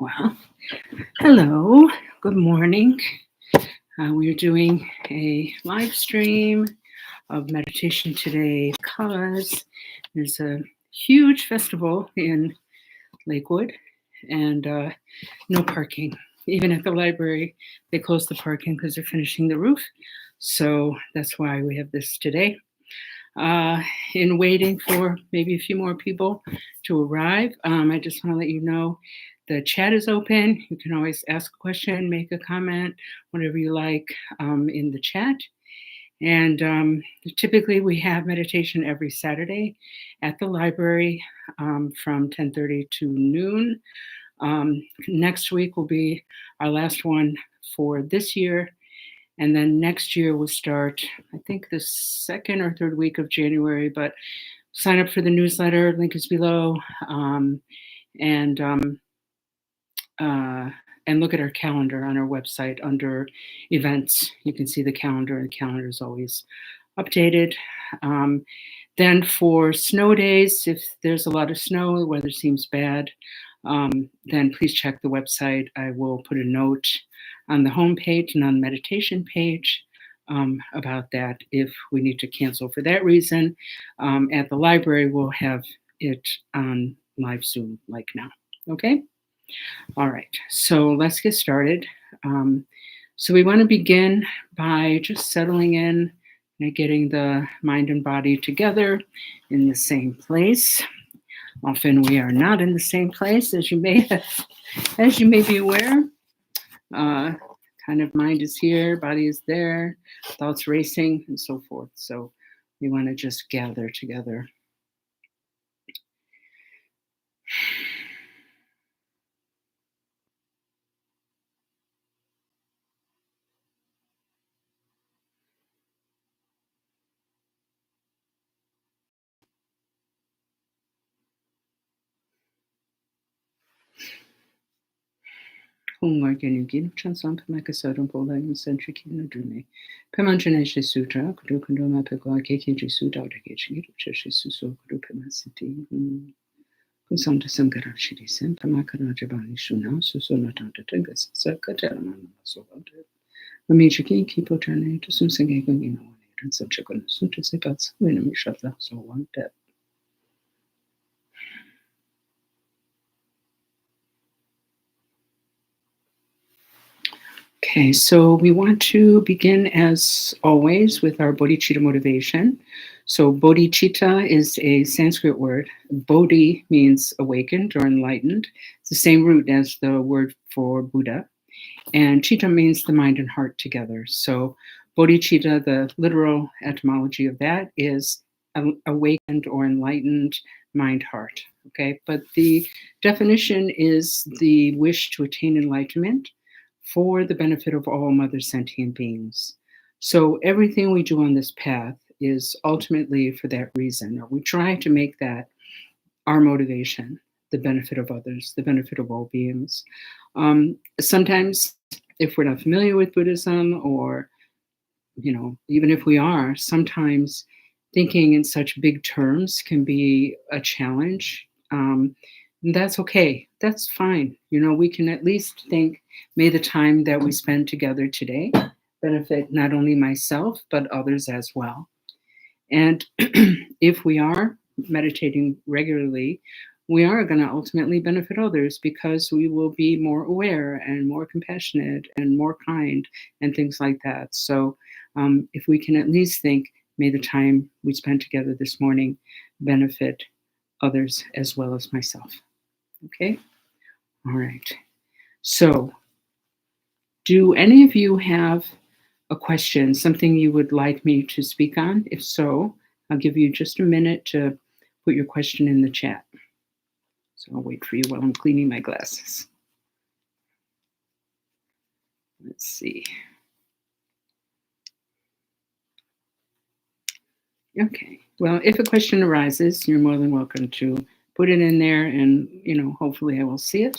Well, hello, good morning. We're doing a live stream of meditation today because there's a huge festival in Lakewood and no parking. Even at the library, they closed the parking because they're finishing the roof. So that's why we have this today. In waiting for maybe a few more people to arrive, I just want to let you know the chat is open. You can always ask a question, make a comment, whatever you like in the chat. And typically we have meditation every Saturday at the library from 10:30 to noon. Next week will be our last one for this year. And then next year we'll start, I think, the second or third week of January, but sign up for the newsletter. Link is below. And look at our calendar on our website under events. You can see the calendar. The calendar is always updated. Then for snow days, if there's a lot of snow, the weather seems bad, then please check the website. I will put a note on the home page and on the meditation page about that if we need to cancel for that reason. At the library, we'll have it on live Zoom like now. Okay? All right, so let's get started. So we want to begin by just settling in and getting the mind and body together in the same place. Often we are not in the same place, as you may be aware. Kind of mind is here, body is there, thoughts racing, and so forth. So we want to just gather together. Hungwargenugin, Chanson Pamakasadum Polang, Centrikin Dune. Pamanjanashi Sutra, Kudukunduma Pekwa Keki Jisuda, the Kitchen, Cheshisuso, Kudukamasiti, Kusanta Sankara Shidisen, Pamakana Shuna, Susonatanta Tangas, Sakataman, so Mamijaki, Kipotane, to Susangagan in one, and such a good suit as about when a mishata, so one death. Okay, so we want to begin as always with our bodhicitta motivation. So bodhicitta is a Sanskrit word. Bodhi means awakened or enlightened. It's the same root as the word for Buddha. And citta means the mind and heart together. So bodhicitta, the literal etymology of that is awakened or enlightened mind-heart. Okay, but the definition is the wish to attain enlightenment for the benefit of all mother sentient beings. So everything we do on this path is ultimately for that reason, or we try to make that our motivation, the benefit of others, the benefit of all beings. Sometimes, if we're not familiar with Buddhism, or even if we are, sometimes thinking in such big terms can be a challenge. That's okay. That's fine. We can at least think, may the time that we spend together today benefit not only myself, but others as well. And if we are meditating regularly, we are going to ultimately benefit others because we will be more aware and more compassionate and more kind and things like that. So if we can at least think, may the time we spend together this morning benefit others as well as myself. Okay? All right. So, do any of you have a question, something you would like me to speak on? If so, I'll give you just a minute to put your question in the chat. So I'll wait for you while I'm cleaning my glasses. Let's see. Okay. Well, if a question arises, you're more than welcome to put it in there, and hopefully I will see it.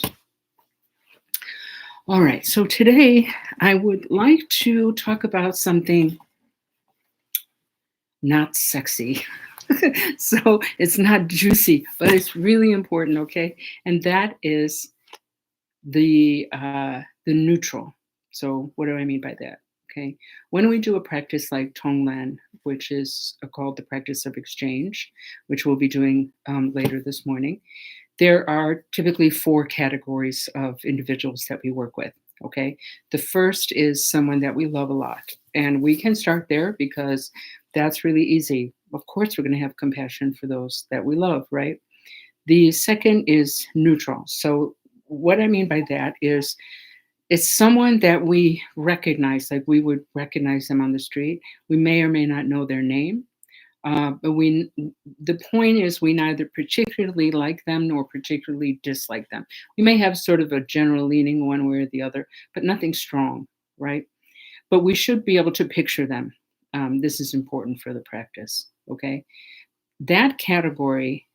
All right, so today I would like to talk about something not sexy. So it's not juicy, but it's really important, okay? And that is the neutral. So what do I mean by that? Okay, when we do a practice like Tonglen, which is called the practice of exchange, which we'll be doing later this morning, there are typically four categories of individuals that we work with. Okay, the first is someone that we love a lot, and we can start there because that's really easy. Of course, we're going to have compassion for those that we love, right? The second is neutral. So, what I mean by that is it's someone that we recognize, like we would recognize them on the street. We may or may not know their name, but the point is, we neither particularly like them nor particularly dislike them. We may have sort of a general leaning one way or the other, but nothing strong, right? But we should be able to picture them. This is important for the practice, okay? That category,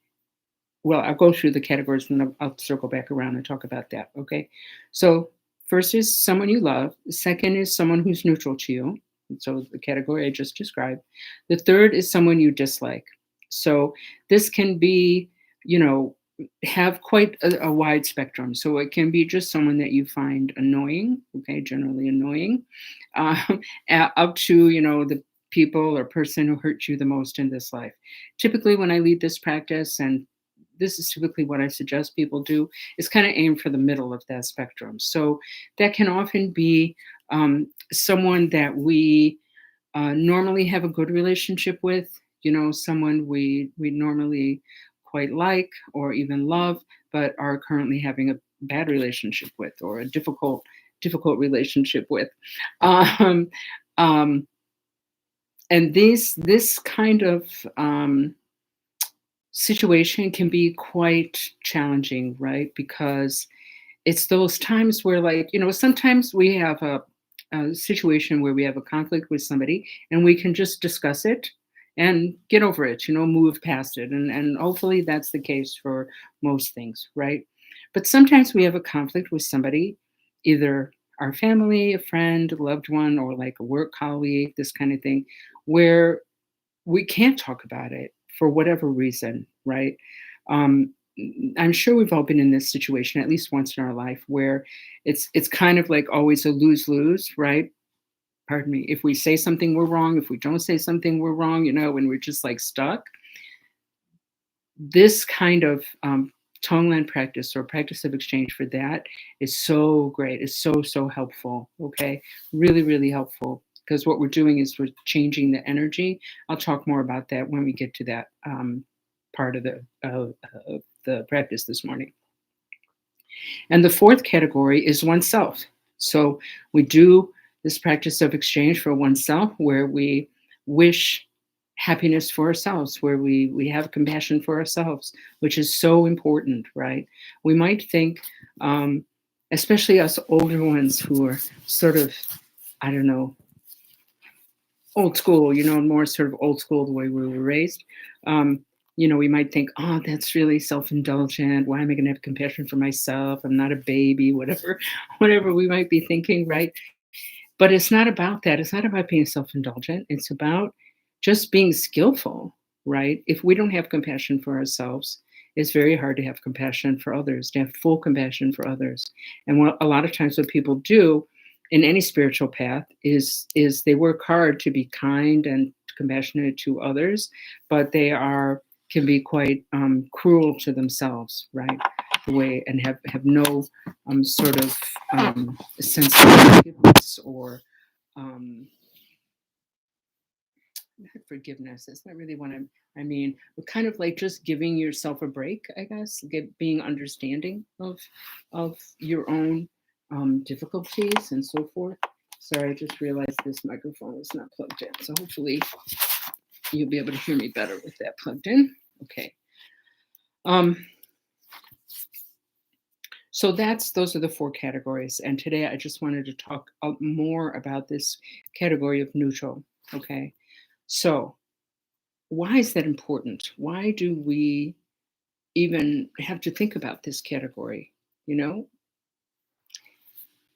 well, I'll go through the categories and I'll circle back around and talk about that, okay? So, first is someone you love. The second is someone who's neutral to you. So, the category I just described. The third is someone you dislike. So, this can be, you know, have quite a wide spectrum. So, it can be just someone that you find annoying, okay, generally annoying, up to, the people or person who hurt you the most in this life. Typically, when I lead this practice, and this is typically what I suggest people do, is kind of aim for the middle of that spectrum. So that can often be someone that we normally have a good relationship with, someone we normally quite like or even love, but are currently having a bad relationship with, or a difficult relationship with. Um, um, and this kind of situation can be quite challenging, right? Because it's those times where, like, sometimes we have a situation where we have a conflict with somebody and we can just discuss it and get over it, move past it. And hopefully that's the case for most things, right? But sometimes we have a conflict with somebody, either our family, a friend, a loved one, or like a work colleague, this kind of thing, where we can't talk about it for whatever reason, right? Um, I'm sure we've all been in this situation at least once in our life, where it's kind of like always a lose lose, right? Pardon me. If we say something, we're wrong. If we don't say something, we're wrong. When we're just like stuck. This kind of Tonglen practice, or practice of exchange, for that is so great. It's so helpful. Okay, really really helpful, because what we're doing is we're changing the energy. I'll talk more about that when we get to that part of the practice this morning. And the fourth category is oneself. So we do this practice of exchange for oneself, where we wish happiness for ourselves, where we have compassion for ourselves, which is so important, right? We might think, especially us older ones who are sort of, I don't know, old school, more sort of old school, the way we were raised. We might think, oh, that's really self-indulgent. Why am I going to have compassion for myself? I'm not a baby, whatever, whatever we might be thinking, right? But it's not about that. It's not about being self-indulgent. It's about just being skillful, right? If we don't have compassion for ourselves, it's very hard to have compassion for others, to have full compassion for others. And a lot of times what people do in any spiritual path is they work hard to be kind and compassionate to others, but they can be quite cruel to themselves, right? The way, and have no sort of sense of forgiveness, or um, not forgiveness. It's not really what I mean, but kind of like just giving yourself a break, I guess. Being understanding of your own difficulties and so forth. Sorry, I just realized this microphone is not plugged in, so hopefully you'll be able to hear me better with that plugged in. Okay. So those are the four categories, and today I just wanted to talk more about this category of neutral. Okay, so why is that important? Why do we even have to think about this category?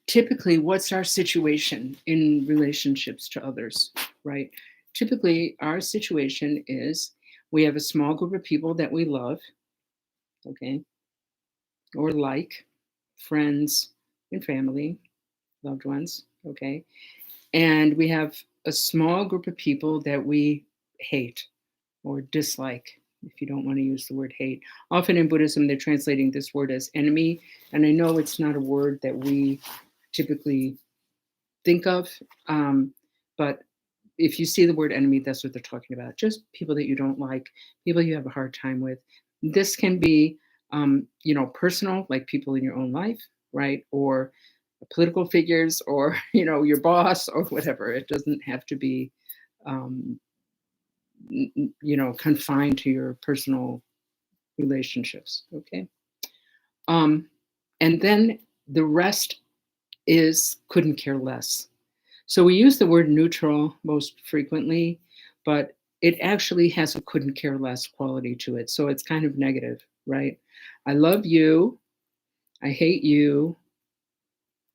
Typically, what's our situation in relationships to others, right? Typically, our situation is we have a small group of people that we love, okay, or like. friends and family, loved ones, okay? And we have a small group of people that we hate or dislike, if you don't want to use the word hate. Often in Buddhism, they're translating this word as enemy. And I know it's not a word that we typically think of, but if you see the word enemy, that's what they're talking about. Just people that you don't like, people you have a hard time with. This can be, personal, like people in your own life, right? Or political figures, or your boss, or whatever. It doesn't have to be, um, confined to your personal relationships. Okay. Um, and then the rest is couldn't care less. So we use the word neutral most frequently, but it actually has a couldn't care less quality to it. So it's kind of negative, right? I love you. I hate you.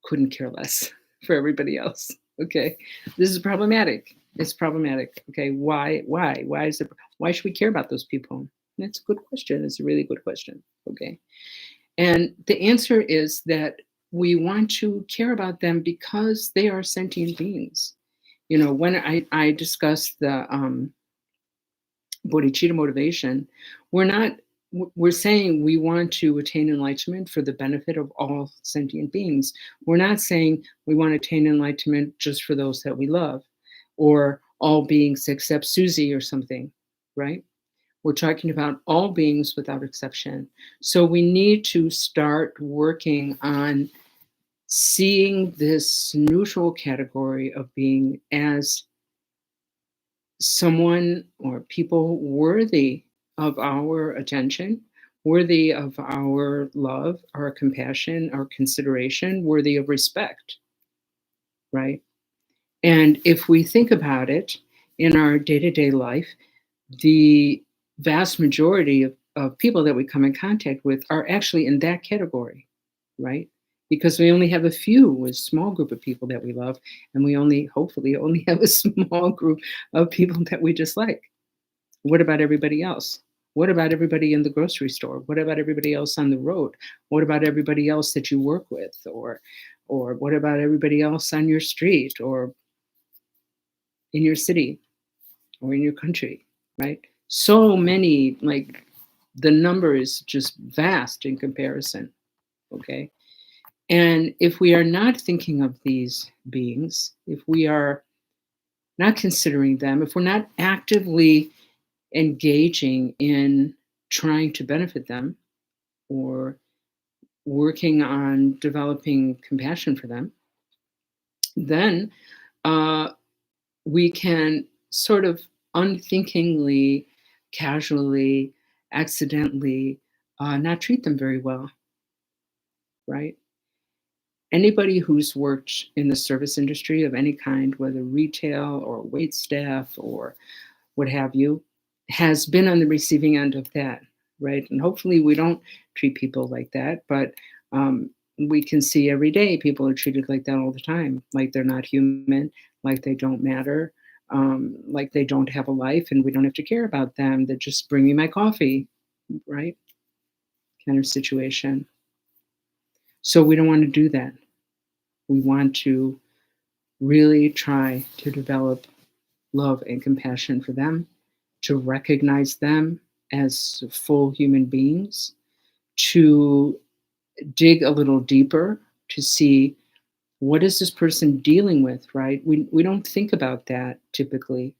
Couldn't care less for everybody else. Okay. This is problematic. It's problematic. Okay. Why? Why is it? Why should we care about those people? That's a good question. It's a really good question. Okay. And the answer is that we want to care about them because they are sentient beings. When I discuss the bodhicitta motivation, we're saying we want to attain enlightenment for the benefit of all sentient beings. We're not saying we want to attain enlightenment just for those that we love, or all beings except Susie or something, right? We're talking about all beings without exception. So we need to start working on seeing this neutral category of being as someone or people worthy of our attention, worthy of our love, our compassion, our consideration, worthy of respect, right? And if we think about it in our day-to-day life, the vast majority of people that we come in contact with are actually in that category, right? Because we only have a small group of people that we love, and we hopefully only have a small group of people that we dislike. What about everybody else? What about everybody in the grocery store? What about everybody else on the road? What about everybody else that you work with? Or what about everybody else on your street, or in your city, or in your country, right? So many, like the number is just vast in comparison, okay? And if we are not thinking of these beings, if we are not considering them, if we're not actively engaging in trying to benefit them or working on developing compassion for them, then uh, we can sort of unthinkingly, casually, accidentally not treat them very well, right? Anybody who's worked in the service industry of any kind, whether retail or wait staff or what have you, has been on the receiving end of that, right? And hopefully we don't treat people like that, but we can see every day people are treated like that all the time, like they're not human, like they don't matter, like they don't have a life and we don't have to care about them. They just bring me my coffee, right? Kind of situation. So we don't want to do that. We want to really try to develop love and compassion for them, to recognize them as full human beings, to dig a little deeper to see what is this person dealing with, right? We don't think about that typically.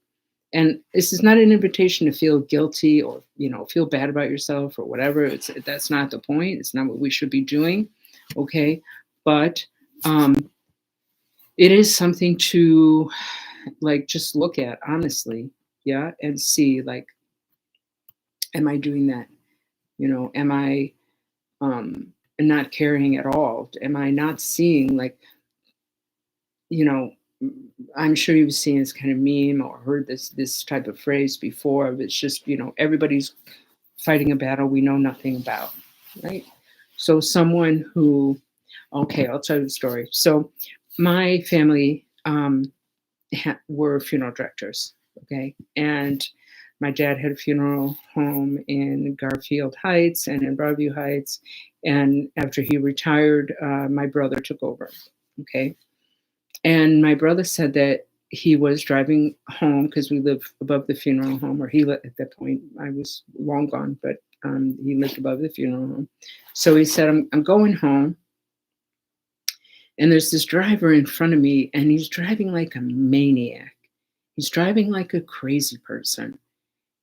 And this is not an invitation to feel guilty or, feel bad about yourself or whatever. That's not the point. It's not what we should be doing. Okay. But it is something to like just look at honestly, yeah, and see like, am I doing that? Am I not caring at all? Am I not seeing like, you know, I'm sure you've seen this kind of meme or heard this type of phrase before. It's just, everybody's fighting a battle we know nothing about, right? So someone who, okay, I'll tell you the story. So my family were funeral directors, okay, and My dad had a funeral home in Garfield Heights and in Broadview Heights. And after he retired, my brother took over. Okay. And my brother said that he was driving home because we lived above the funeral home, or he lived at that point. I was long gone, but he lived above the funeral home. So he said, I'm going home. And there's this driver in front of me, and he's driving like a maniac. He's driving like a crazy person.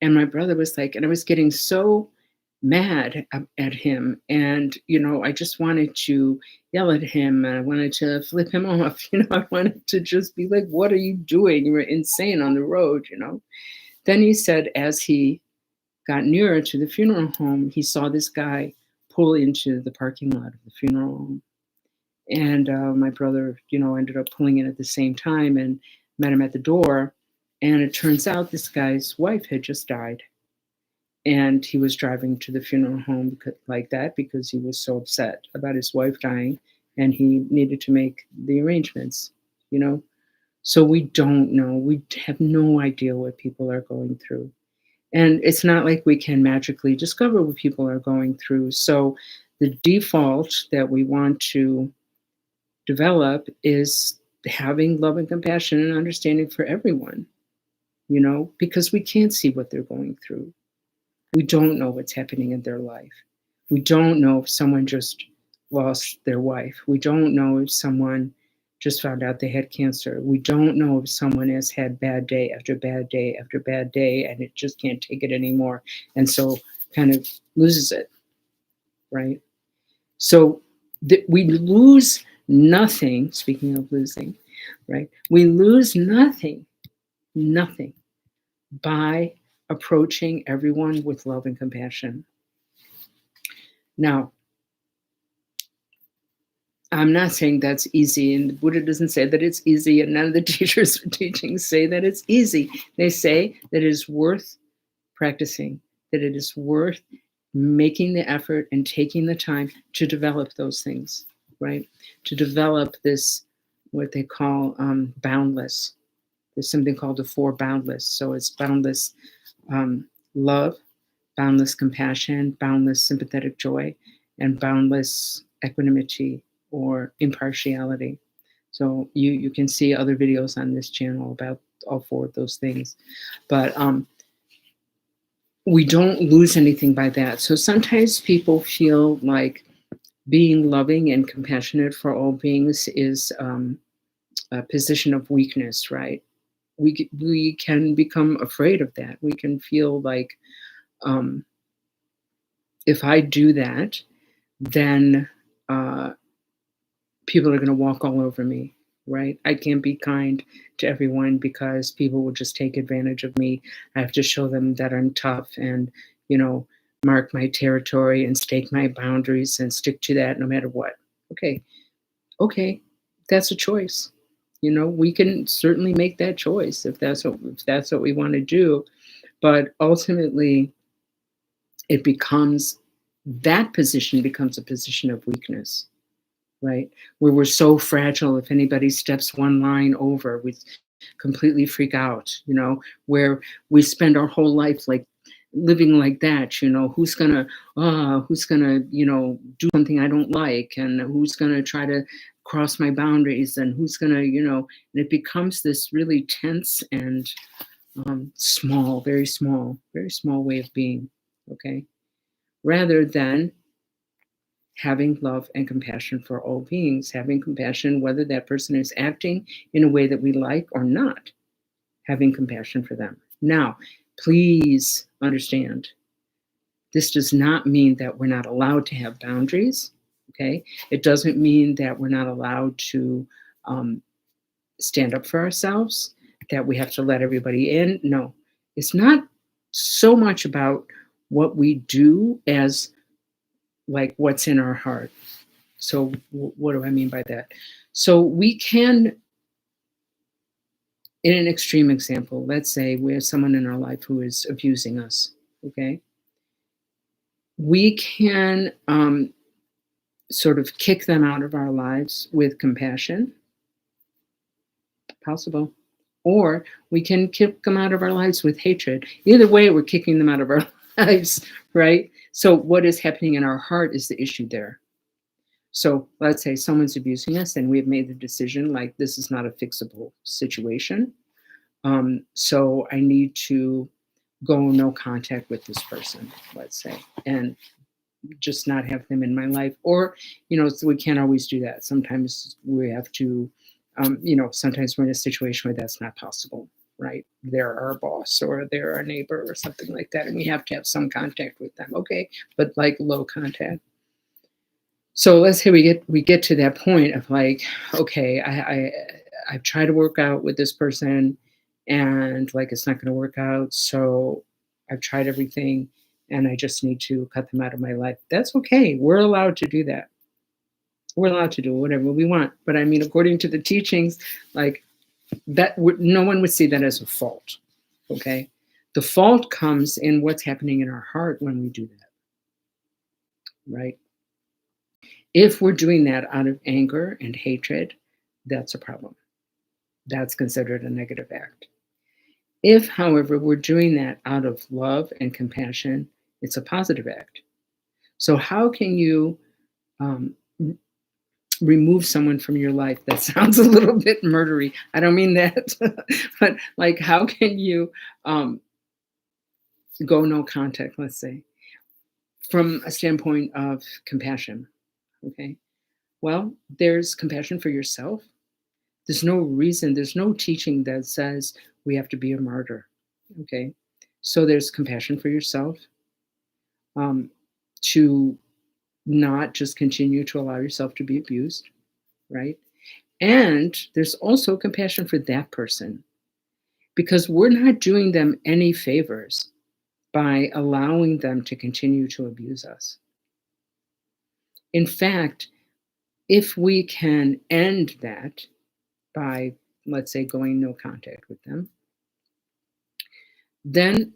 And my brother was like, and I was getting so mad at him. And, I just wanted to yell at him. And I wanted to flip him off. I wanted to just be like, what are you doing? You're insane on the road, Then he said, as he got nearer to the funeral home, he saw this guy pull into the parking lot of the funeral home. And my brother, ended up pulling in at the same time and met him at the door. And it turns out this guy's wife had just died. And he was driving to the funeral home like that because he was so upset about his wife dying and he needed to make the arrangements, So we don't know. We have no idea what people are going through. And it's not like we can magically discover what people are going through. So the default that we want to develop is having love and compassion and understanding for everyone, because we can't see what they're going through. We don't know what's happening in their life. We don't know if someone just lost their wife. We don't know if someone just found out they had cancer. We don't know if someone has had bad day after bad day after bad day and it just can't take it anymore. And so kind of loses it, right? So we lose nothing, speaking of losing, right? We lose nothing by approaching everyone with love and compassion. Now, I'm not saying that's easy, and the Buddha doesn't say that it's easy, and none of the teachers or teachings say that it's easy. They say that it is worth practicing, that it is worth making the effort and taking the time to develop those things, right? To develop this, what they call boundless. There's something called the four boundless. So it's boundless love, boundless compassion, boundless sympathetic joy, and boundless equanimity or impartiality. So you can see other videos on this channel about all four of those things. But we don't lose anything by that. So sometimes people feel like being loving and compassionate for all beings is a position of weakness, right? We can become afraid of that. We can feel like if I do that, then people are going to walk all over me, right? I can't be kind to everyone because people will just take advantage of me. I have to show them that I'm tough and, mark my territory and stake my boundaries and stick to that no matter what. Okay, that's a choice. We can certainly make that choice if that's what we want to do. But ultimately, that position becomes a position of weakness, right? Where we're so fragile. If anybody steps one line over, we completely freak out, where we spend our whole life like living like that, who's gonna, do something I don't like, and who's gonna try to cross my boundaries, and who's gonna, and it becomes this really tense and small, very small way of being, okay? Rather than having love and compassion for all beings, having compassion whether that person is acting in a way that we like or not, having compassion for them. Now, please understand, this does not mean that we're not allowed to have boundaries, okay? It doesn't mean that we're not allowed to stand up for ourselves, that we have to let everybody in. No, it's not so much about what we do as like what's in our heart. So what do I mean by that? So we can, in an extreme example, let's say we have someone in our life who is abusing us, okay? We can sort of kick them out of our lives with compassion. Possible. or we can kick them out of our lives with hatred. Either way, we're kicking them out of our lives, right? So what is happening in our heart is the issue there. So let's say someone's abusing us and we've made the decision, like, this is not a fixable situation. So I need to go no contact with this person, let's say, and just not have them in my life. Or, so we can't always do that. Sometimes we have to, sometimes we're in a situation where that's not possible, right? They're our boss or they're our neighbor or something like that, and we have to have some contact with them. Okay, but like low contact. So let's say we get to that point of like, okay, I've tried to work out with this person, and like it's not going to work out. So I've tried everything, and I just need to cut them out of my life. That's okay. We're allowed to do that. We're allowed to do whatever we want. But I mean, according to the teachings, like that, no one would see that as a fault. Okay, the fault comes in what's happening in our heart when we do that, right? If we're doing that out of anger and hatred, that's a problem. That's considered a negative act. If, however, we're doing that out of love and compassion, it's a positive act. So how can you remove someone from your life? That sounds a little bit murdery. I don't mean that. But like, how can you go no contact, let's say, from a standpoint of compassion? Okay. Well, there's compassion for yourself. There's no reason, there's no teaching that says we have to be a martyr. Okay. So there's compassion for yourself, to not just continue to allow yourself to be abused, right? And there's also compassion for that person, because we're not doing them any favors by allowing them to continue to abuse us. In fact, if we can end that by, let's say, going no contact with them, then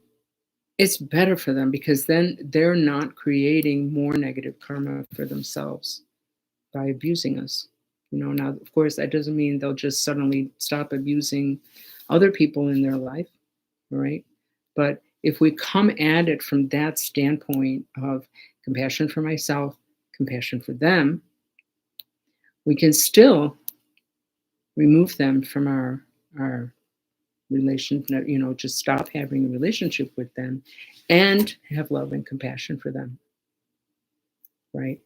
it's better for them, because then they're not creating more negative karma for themselves by abusing us. Now, of course, that doesn't mean they'll just suddenly stop abusing other people in their life, right? But if we come at it from that standpoint of compassion for myself, compassion for them, we can still remove them from our relation, just stop having a relationship with them and have love and compassion for them, right?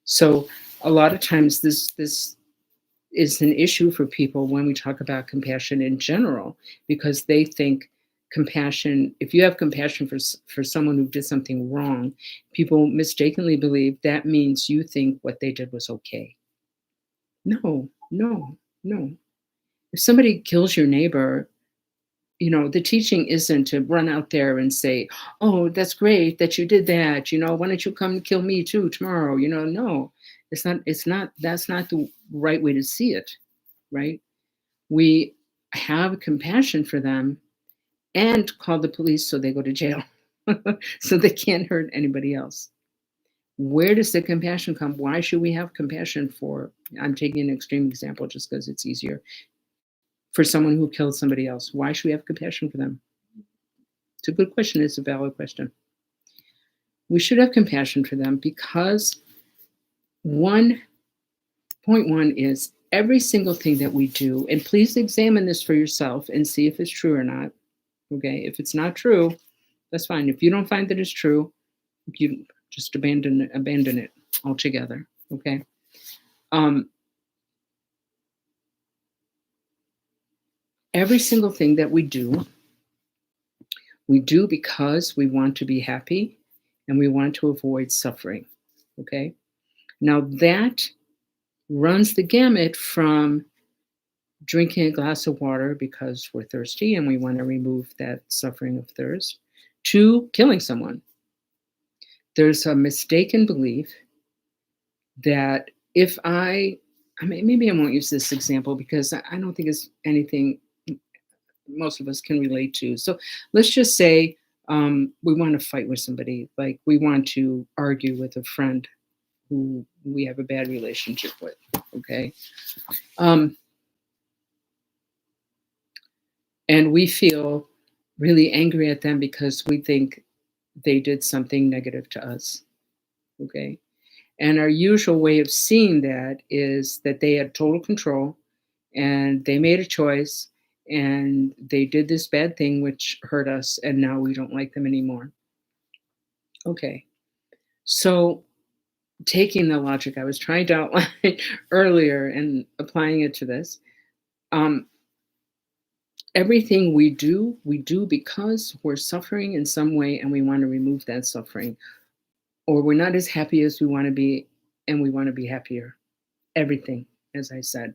So a lot of times this is an issue for people when we talk about compassion in general, because they think compassion, if you have compassion for someone who did something wrong, people mistakenly believe that means you think what they did was okay. No, no, no. If somebody kills your neighbor, the teaching isn't to run out there and say, oh, that's great that you did that. Why don't you come kill me too tomorrow? No, that's not the right way to see it, right? We have compassion for them and call the police so they go to jail so they can't hurt anybody else. Where does the compassion come? Why should we have compassion for, I'm taking an extreme example just because it's easier, for someone who killed somebody else? Why should we have compassion for them? It's a good question. It's a valid question. We should have compassion for them because 1.1 is every single thing that we do, and please examine this for yourself and see if it's true or not. Okay, if it's not true, that's fine. If you don't find that it's true, you just abandon it altogether. Okay. Every single thing that we do because we want to be happy and we want to avoid suffering. Okay. Now that runs the gamut from drinking a glass of water because we're thirsty and we want to remove that suffering of thirst, to killing someone. There's a mistaken belief that if maybe I won't use this example because I don't think it's anything most of us can relate to. So let's just say we want to fight with somebody, like we want to argue with a friend who we have a bad relationship with, okay? And we feel really angry at them because we think they did something negative to us. Okay. And our usual way of seeing that is that they had total control and they made a choice and they did this bad thing which hurt us, and now we don't like them anymore. Okay. So, taking the logic I was trying to outline earlier and applying it to this, um, everything we do because we're suffering in some way and we want to remove that suffering, or we're not as happy as we want to be and we want to be happier. Everything, as I said.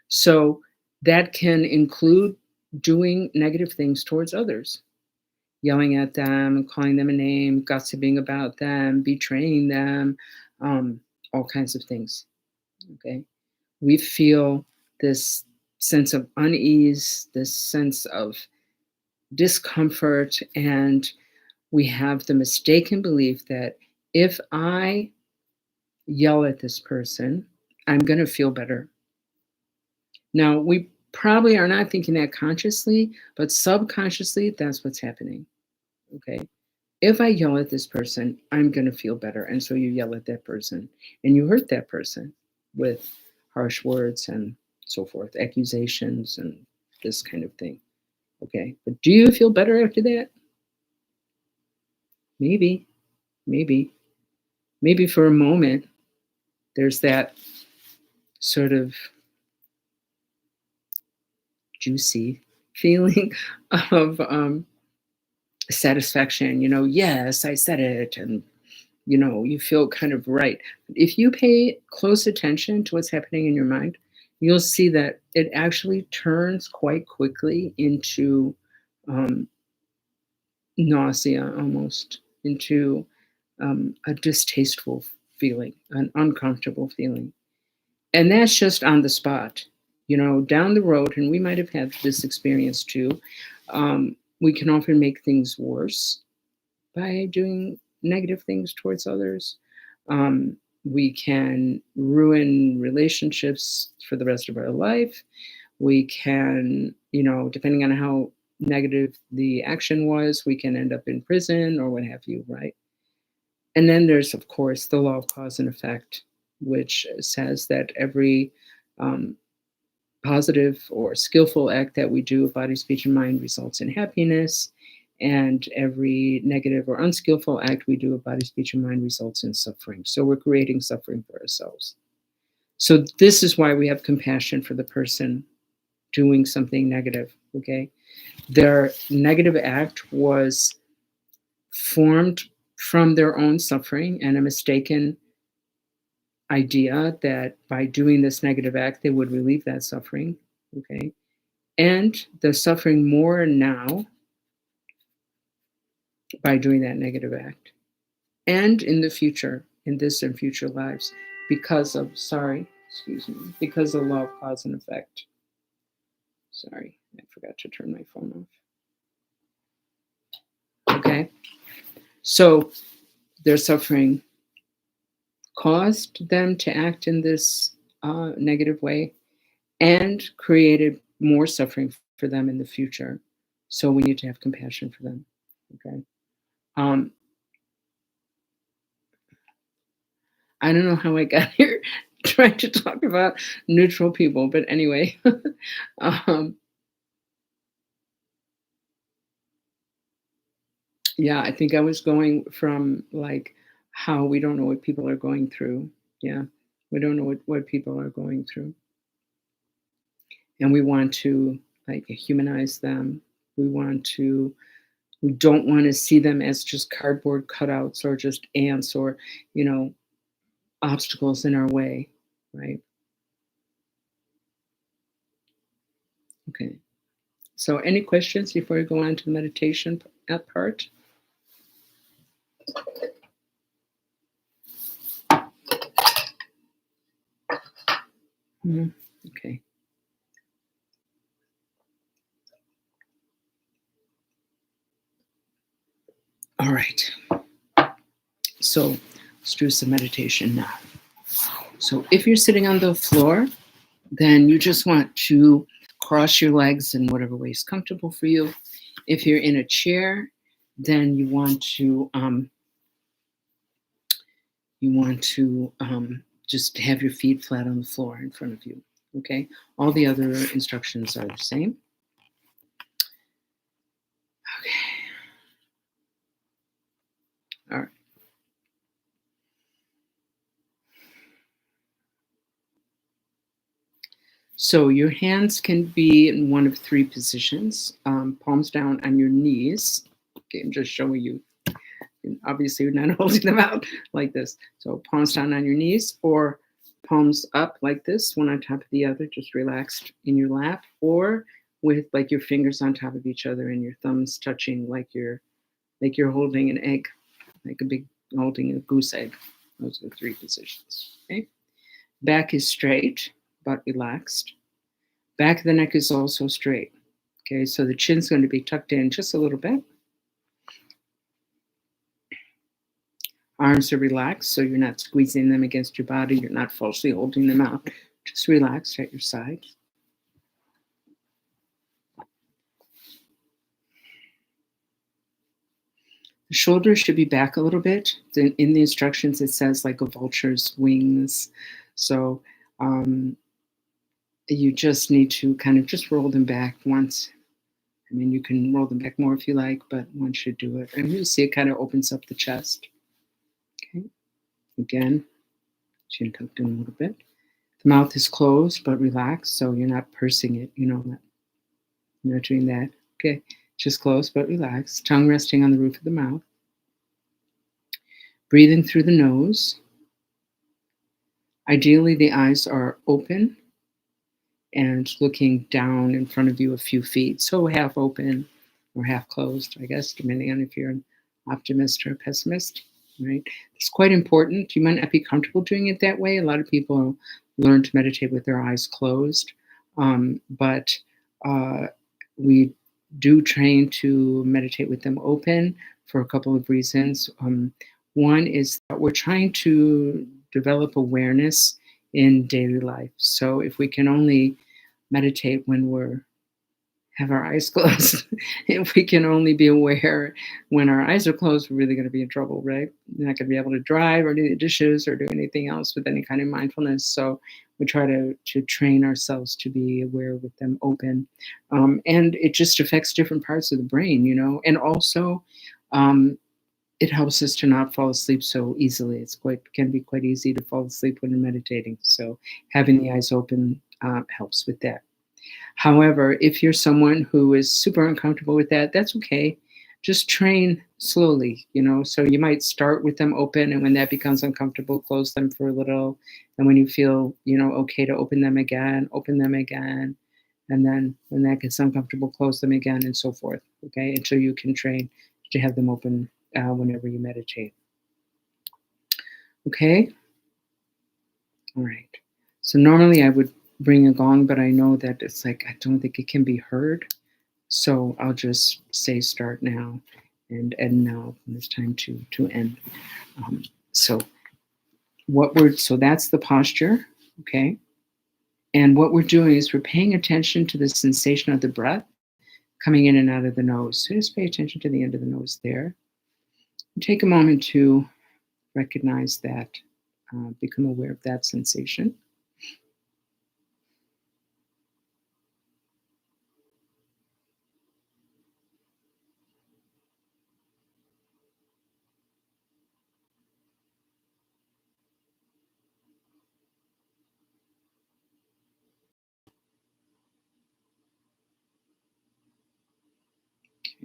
So that can include doing negative things towards others, yelling at them, calling them a name, gossiping about them, betraying them, all kinds of things. Okay. We feel this sense of unease, this sense of discomfort, and we have the mistaken belief that if I yell at this person, I'm going to feel better. Now, we probably are not thinking that consciously, but subconsciously, that's what's happening. Okay. If I yell at this person, I'm going to feel better. And so you yell at that person and you hurt that person with harsh words and so forth, accusations and this kind of thing. Okay. But do you feel better after that? Maybe, maybe, maybe for a moment, there's that sort of juicy feeling of satisfaction. Yes, I said it. And, you feel kind of right. If you pay close attention to what's happening in your mind, you'll see that it actually turns quite quickly into nausea, almost into a distasteful feeling, an uncomfortable feeling. And that's just on the spot. Down the road, and we might have had this experience too, we can often make things worse by doing negative things towards others. We can ruin relationships for the rest of our life. We can, depending on how negative the action was, we can end up in prison or what have you, right? And then there's, of course, the law of cause and effect, which says that every positive or skillful act that we do of body, speech, and mind results in happiness. And every negative or unskillful act we do of body, speech, and mind results in suffering. So we're creating suffering for ourselves. So this is why we have compassion for the person doing something negative, okay? Their negative act was formed from their own suffering and a mistaken idea that by doing this negative act, they would relieve that suffering, okay? And the suffering more now by doing that negative act. And in the future, in this and future lives, because of law of cause and effect. Sorry, I forgot to turn my phone off. Okay, so their suffering caused them to act in this negative way and created more suffering for them in the future. So we need to have compassion for them. Okay. I don't know how I got here trying to talk about neutral people, but anyway. Yeah, I think I was going from like how we don't know what people are going through. Yeah, we don't know what people are going through. And we want to like humanize them. We don't want to see them as just cardboard cutouts or just ants or, obstacles in our way, right? Okay. So any questions before we go on to the meditation part? Okay. All right. So let's do some meditation now. So if you're sitting on the floor, then you just want to Cross your legs in whatever way is comfortable for you. If you're in a chair, then you want to just have your feet flat on the floor in front of you. Okay, all the other instructions are the same. Okay, all right. So your hands can be in one of three positions. Palms down on your knees. Okay, I'm just showing you. And obviously, you're not holding them out like this. So palms down on your knees, or palms up like this, one on top of the other, just relaxed in your lap, or with like your fingers on top of each other and your thumbs touching like you're holding an egg, like a big holding a goose egg. Those are the three positions. Okay. Back is straight but relaxed. Back of the neck is also straight. Okay, so the chin's going to be tucked in just a little bit. Arms are relaxed, so you're not squeezing them against your body. You're not falsely holding them out. Just relaxed at your side. The shoulders should be back a little bit. In the instructions, it says like a vulture's wings. So you just need to kind of just roll them back once. I mean, you can roll them back more if you like, but one should do it. And you'll see it kind of opens up the chest. Okay. Again, chin tucked in a little bit. The mouth is closed but relaxed, so you're not pursing it. You know that. You're not doing that. Okay. Just closed but relaxed. Tongue resting on the roof of the mouth. Breathing through the nose. Ideally, the eyes are open and looking down in front of you a few feet. So half open or half closed, I guess, depending on if you're an optimist or a pessimist, right? It's quite important. You might not be comfortable doing it that way. A lot of people learn to meditate with their eyes closed, but we do train to meditate with them open for a couple of reasons. One is that we're trying to develop awareness in daily life. So if we can only meditate when we have our eyes closed, if we can only be aware when our eyes are closed, we're really going to be in trouble, right? We're not going to be able to drive or do the dishes or do anything else with any kind of mindfulness. So we try to train ourselves to be aware with them open. And it just affects different parts of the brain, and also it helps us to not fall asleep so easily. Can be quite easy to fall asleep when you're meditating. So having the eyes open helps with that. However, if you're someone who is super uncomfortable with that, that's okay. Just train slowly, So you might start with them open, and when that becomes uncomfortable, close them for a little. And when you feel, okay to open them again. And then when that gets uncomfortable, close them again, and so forth. Okay, until you can train to have them open whenever you meditate. Okay? All right. So normally I would bring a gong, but I know that it's like, I don't think it can be heard. So I'll just say start now and end now when it's time to end. So that's the posture. Okay. And what we're doing is we're paying attention to the sensation of the breath coming in and out of the nose. So just pay attention to the end of the nose there. And take a moment to recognize that, become aware of that sensation.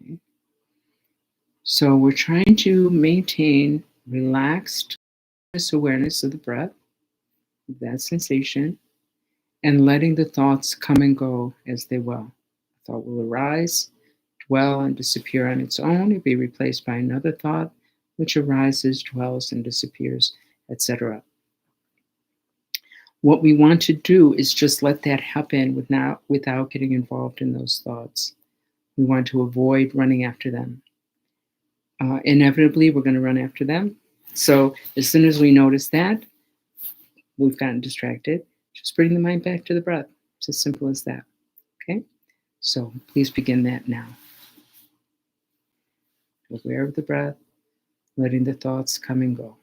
Okay. So we're trying to maintain relaxed awareness of the breath, that sensation, and letting the thoughts come and go as they will. A thought will arise, dwell, and disappear on its own, and be replaced by another thought, which arises, dwells, and disappears, etc. What we want to do is just let that happen without getting involved in those thoughts. We want to avoid running after them. Inevitably, we're going to run after them. So as soon as we notice that we've gotten distracted, just bring the mind back to the breath. It's as simple as that. Okay, so please begin that now. Aware of the breath, letting the thoughts come and go.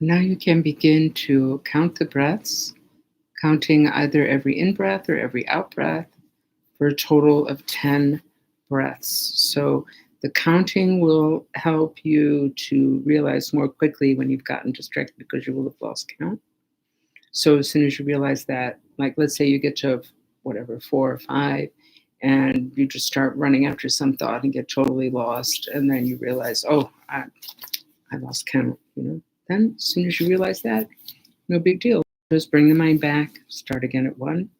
Now you can begin to count the breaths, counting either every in breath or every out breath for a total of 10 breaths. So the counting will help you to realize more quickly when you've gotten distracted because you will have lost count. So as soon as you realize that, like let's say you get to whatever, 4 or 5, and you just start running after some thought and get totally lost, and then you realize, oh, I lost count. Then as soon as you realize that, no big deal. Just bring the mind back, start again at 1.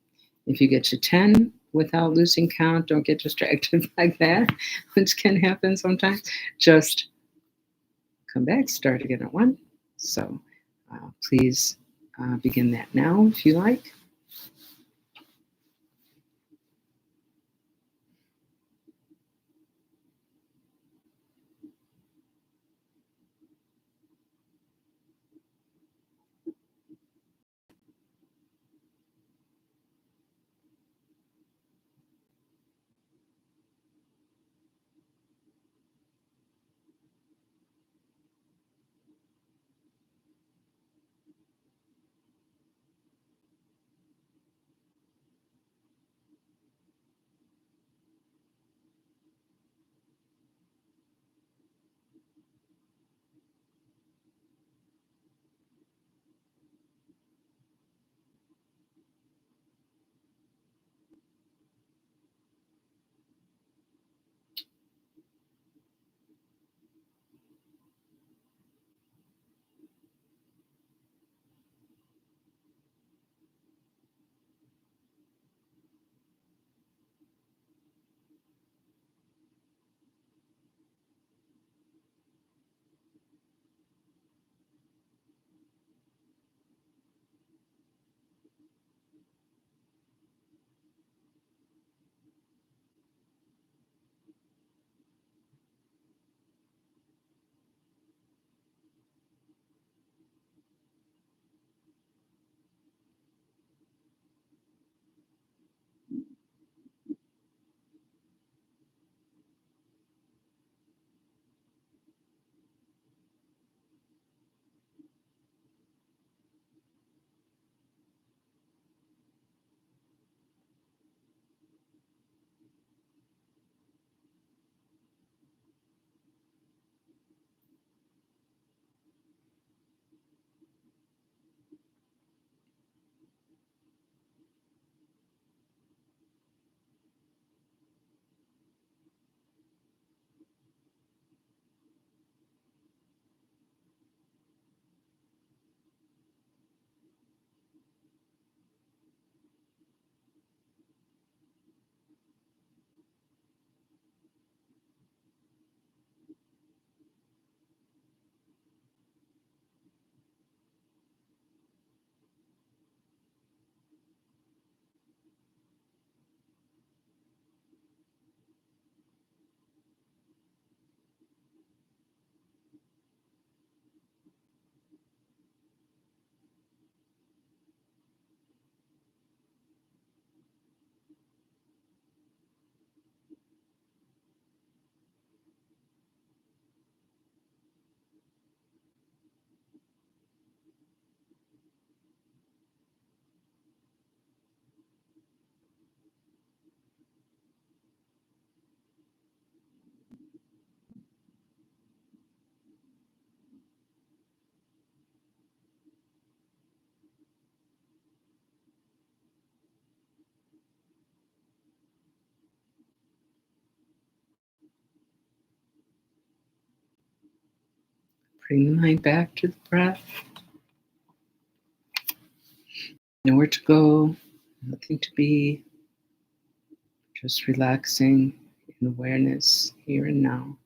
If you get to 10 without losing count, don't get distracted like that, which can happen sometimes. Just come back, start again at 1. So please begin that now if you like. Bring the mind back to the breath. Nowhere to go, nothing to be, just relaxing in awareness here and now.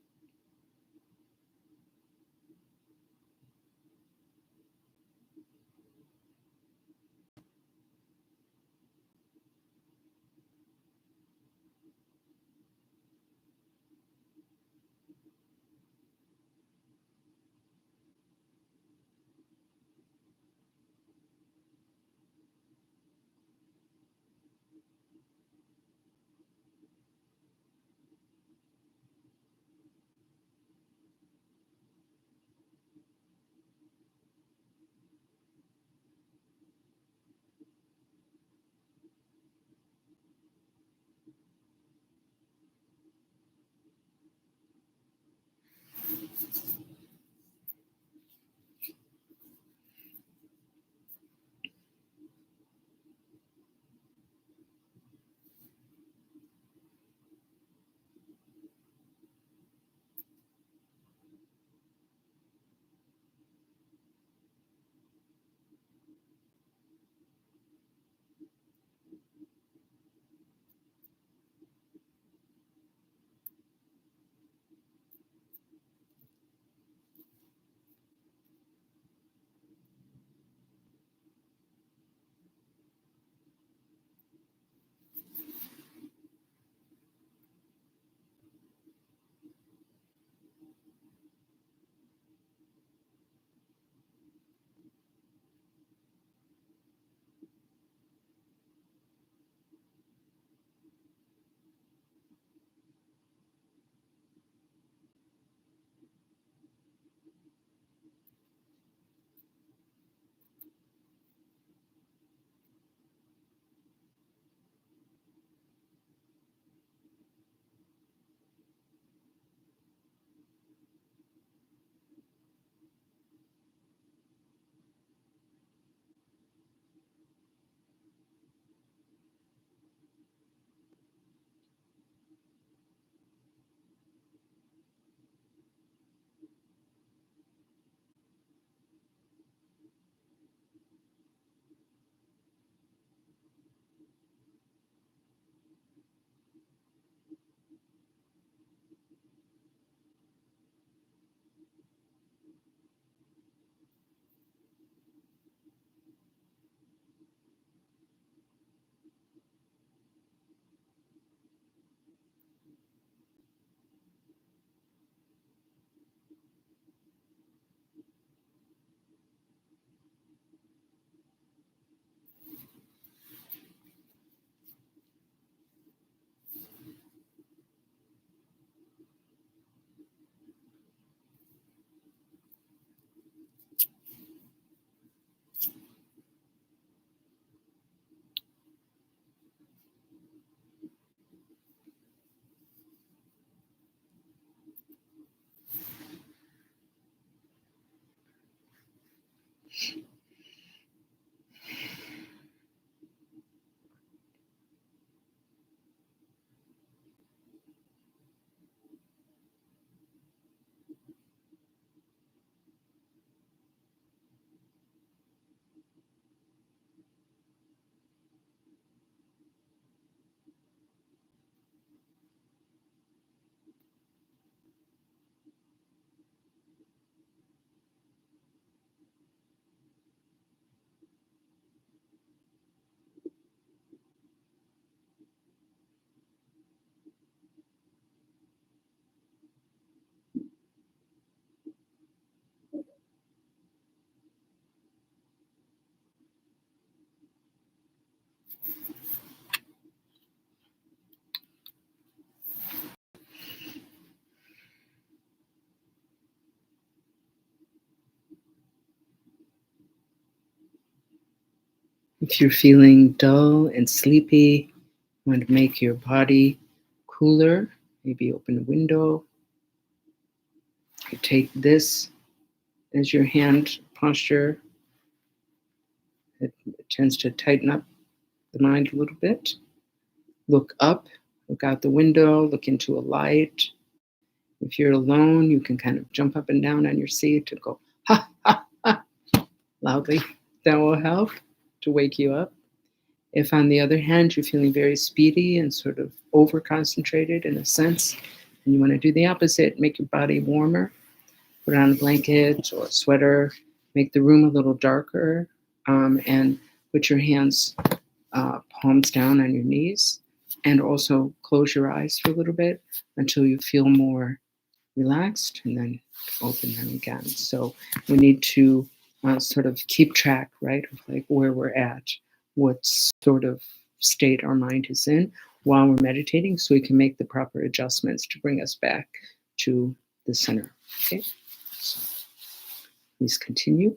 If you're feeling dull and sleepy, you want to make your body cooler, maybe open a window. You take this as your hand posture. It tends to tighten up the mind a little bit. Look up, look out the window, look into a light. If you're alone, you can kind of jump up and down on your seat and go, ha, ha, ha, loudly. That will help to wake you up. If, on the other hand, you're feeling very speedy and sort of over concentrated in a sense, and you want to do the opposite, make your body warmer, put on a blanket or a sweater, make the room a little darker, and put your hands palms down on your knees, and also close your eyes for a little bit until you feel more relaxed, and then open them again. So we need to sort of keep track, right, of like where we're at, what sort of state our mind is in while we're meditating, so we can make the proper adjustments to bring us back to the center. Okay, so please continue.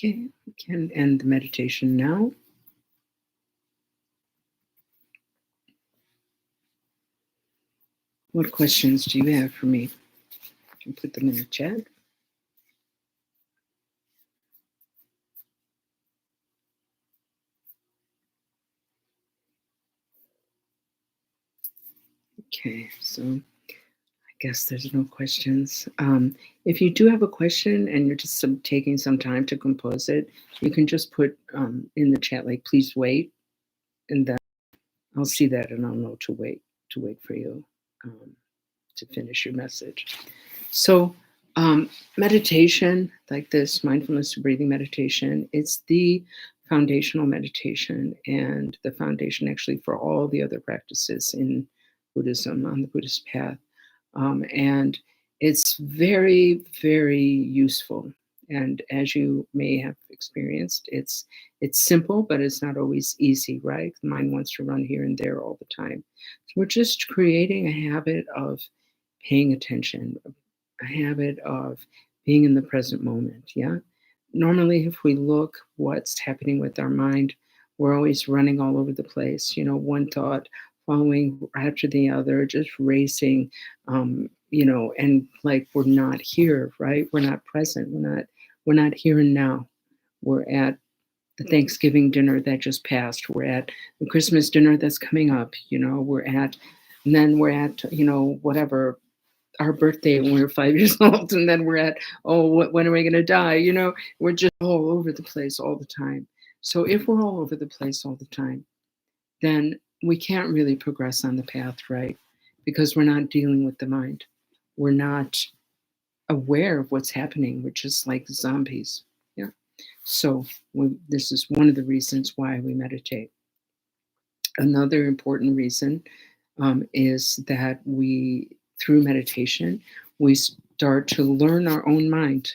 Okay, we can end the meditation now. What questions do you have for me? You can put them in the chat. Okay, so I guess there's no questions. If you do have a question and you're just taking some time to compose it, you can just put in the chat, like, please wait, and then I'll see that and I'll know to wait for you to finish your message. So meditation like this, mindfulness to breathing meditation, it's the foundational meditation and the foundation actually for all the other practices in Buddhism on the Buddhist path. And it's very, very useful. And as you may have experienced, it's simple, but it's not always easy, right? The mind wants to run here and there all the time. So we're just creating a habit of paying attention, a habit of being in the present moment. Yeah. Normally, if we look what's happening with our mind, we're always running all over the place, one thought following after the other, just racing, and like we're not here, right? We're not present. We're not here and now. We're at the Thanksgiving dinner that just passed. We're at the Christmas dinner that's coming up. And then we're at, whatever, our birthday when we were 5 years old, and then we're at, when are we going to die? We're just all over the place all the time. So if we're all over the place all the time, then we can't really progress on the path, right? Because we're not dealing with the mind. We're not aware of what's happening. We're just like zombies. Yeah. So this is one of the reasons why we meditate. Another important reason is that through meditation, we start to learn our own mind.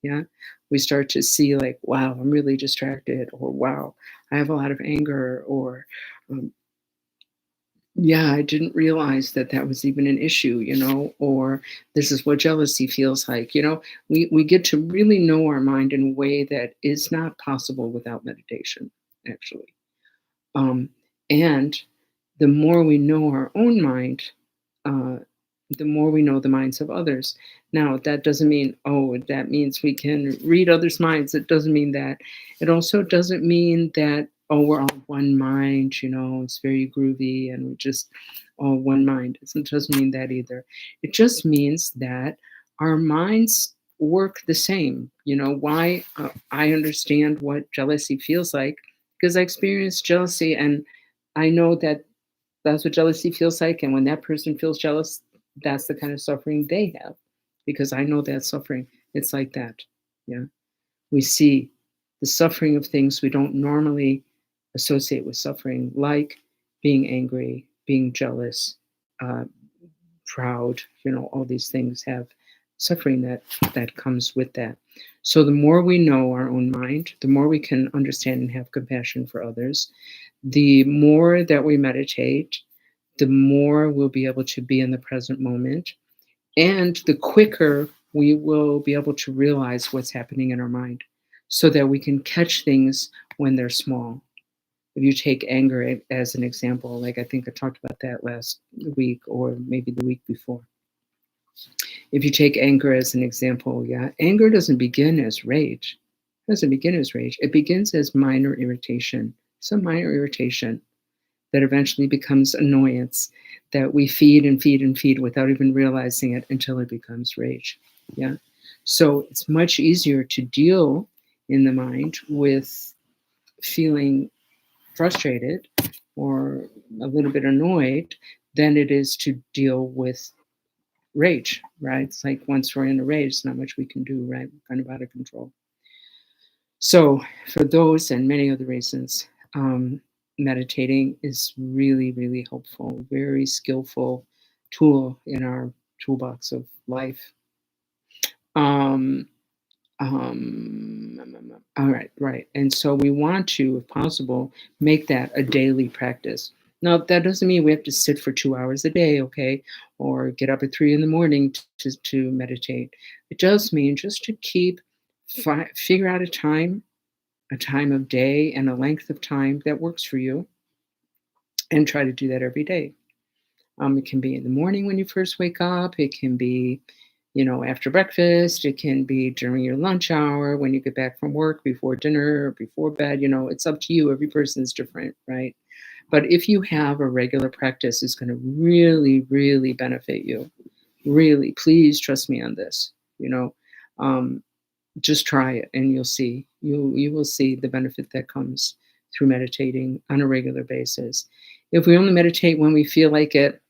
Yeah. We start to see, like, wow, I'm really distracted, or wow, I have a lot of anger, or um, yeah, I didn't realize that was even an issue, or this is what jealousy feels like. We get to really know our mind in a way that is not possible without meditation, actually. And the more we know our own mind, uh, the more we know the minds of others. Now, that doesn't mean, that means we can read others' minds. It doesn't mean that. It also doesn't mean that, we're all one mind, it's very groovy and we just all one mind. It doesn't mean that either. It just means that our minds work the same. Why I understand what jealousy feels like, because I experienced jealousy and I know that's what jealousy feels like. And when that person feels jealous, that's the kind of suffering they have, because I know that suffering. It's like that. Yeah. We see the suffering of things we don't normally associate with suffering, like being angry, being jealous, uh, proud. All these things have suffering that comes with that. So the more we know our own mind, the more we can understand and have compassion for others. The more that we meditate, the more we'll be able to be in the present moment, and the quicker we will be able to realize what's happening in our mind, so that we can catch things when they're small. If you take anger as an example, like I think I talked about that last week or maybe the week before. If you take anger as an example, yeah, anger doesn't begin as rage. It doesn't begin as rage. It begins as minor irritation, some minor irritation that eventually becomes annoyance, that we feed and feed and feed without even realizing it until it becomes rage. Yeah. So it's much easier to deal in the mind with feeling frustrated or a little bit annoyed than it is to deal with rage, right? It's like once we're in a rage, there's not much we can do, right? We're kind of out of control. So for those and many other reasons, meditating is really, really helpful, very skillful tool in our toolbox of life. All right. And so we want to, if possible, make that a daily practice. Now, that doesn't mean we have to sit for 2 hours a day, okay, or get up at 3 in the morning to meditate. It does mean just to keep Figure out a time of day and a length of time that works for you, and try to do that every day. It can be in the morning when you first wake up. It can be, after breakfast. It can be during your lunch hour, when you get back from work, before dinner, or before bed. It's up to you. Every person's different, right? But if you have a regular practice, it's going to really, really benefit you. Really, please trust me on this. Um, just try it, and you'll see. You will see the benefit that comes through meditating on a regular basis. If we only meditate when we feel like it,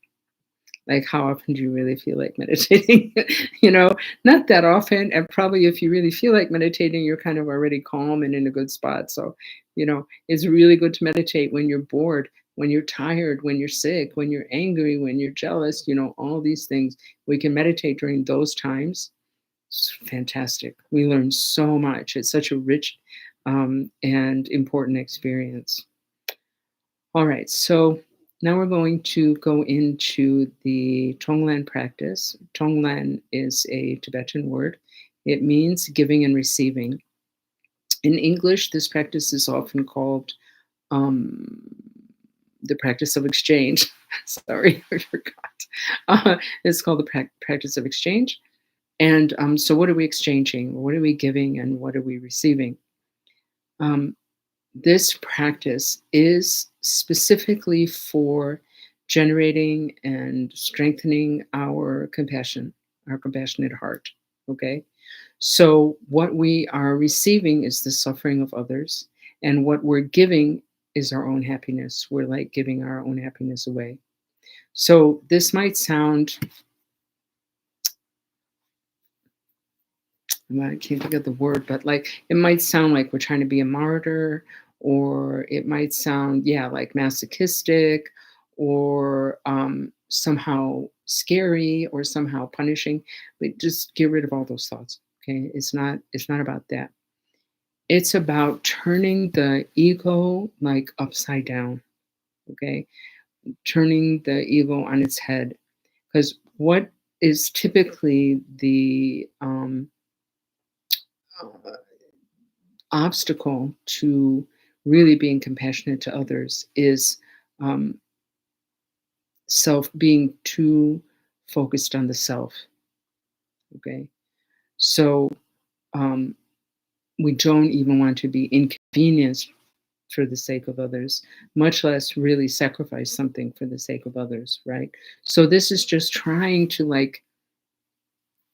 like, how often do you really feel like meditating? Not that often. And probably if you really feel like meditating, you're kind of already calm and in a good spot. So, it's really good to meditate when you're bored, when you're tired, when you're sick, when you're angry, when you're jealous, all these things. We can meditate during those times. It's fantastic. We learn so much. It's such a rich and important experience. All right, so now we're going to go into the Tonglen practice. Tonglen is a Tibetan word. It means giving and receiving. In English, this practice is often called um, the practice of exchange. Sorry, I forgot. It's called the practice of exchange. And so, what are we exchanging? What are we giving, and what are we receiving? Um, This practice is specifically for generating and strengthening our compassion, our compassionate heart. Okay. So, what we are receiving is the suffering of others, and what we're giving is our own happiness. We're like giving our own happiness away. So, this might sound, I can't think of the word, but like it might sound like we're trying to be a martyr, or it might sound, yeah, like masochistic, or somehow scary, or somehow punishing. But just get rid of all those thoughts. Okay, it's not about that. It's about turning the ego like upside down. Okay, turning the ego on its head, because what is typically the uh, obstacle to really being compassionate to others is um, self, being too focused on the self. Okay, so um, we don't even want to be inconvenienced for the sake of others, much less really sacrifice something for the sake of others, right? So this is just trying to like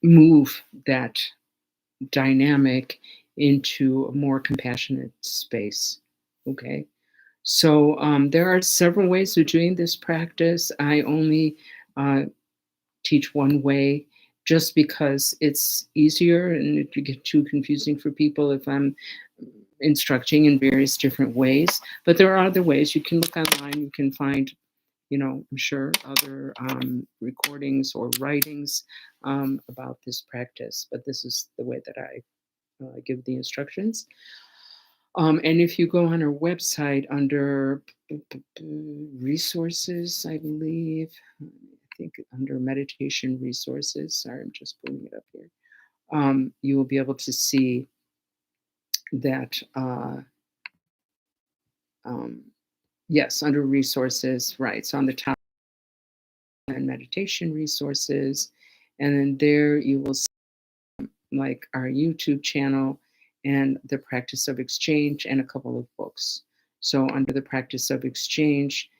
move that dynamic into a more compassionate space. Okay. So there are several ways of doing this practice. I only uh, teach one way just because it's easier, and it could get too confusing for people if I'm instructing in various different ways. But there are other ways. You can look online, you can find, I'm sure, other recordings or writings about this practice. But this is the way that I give the instructions. And if you go on our website under resources, I believe, I think under meditation resources, sorry, I'm just pulling it up here, you will be able to see that, um, yes, under resources, right. So on the top, and meditation resources, and then there you will like our YouTube channel and the practice of exchange and a couple of books. So under the practice of exchange,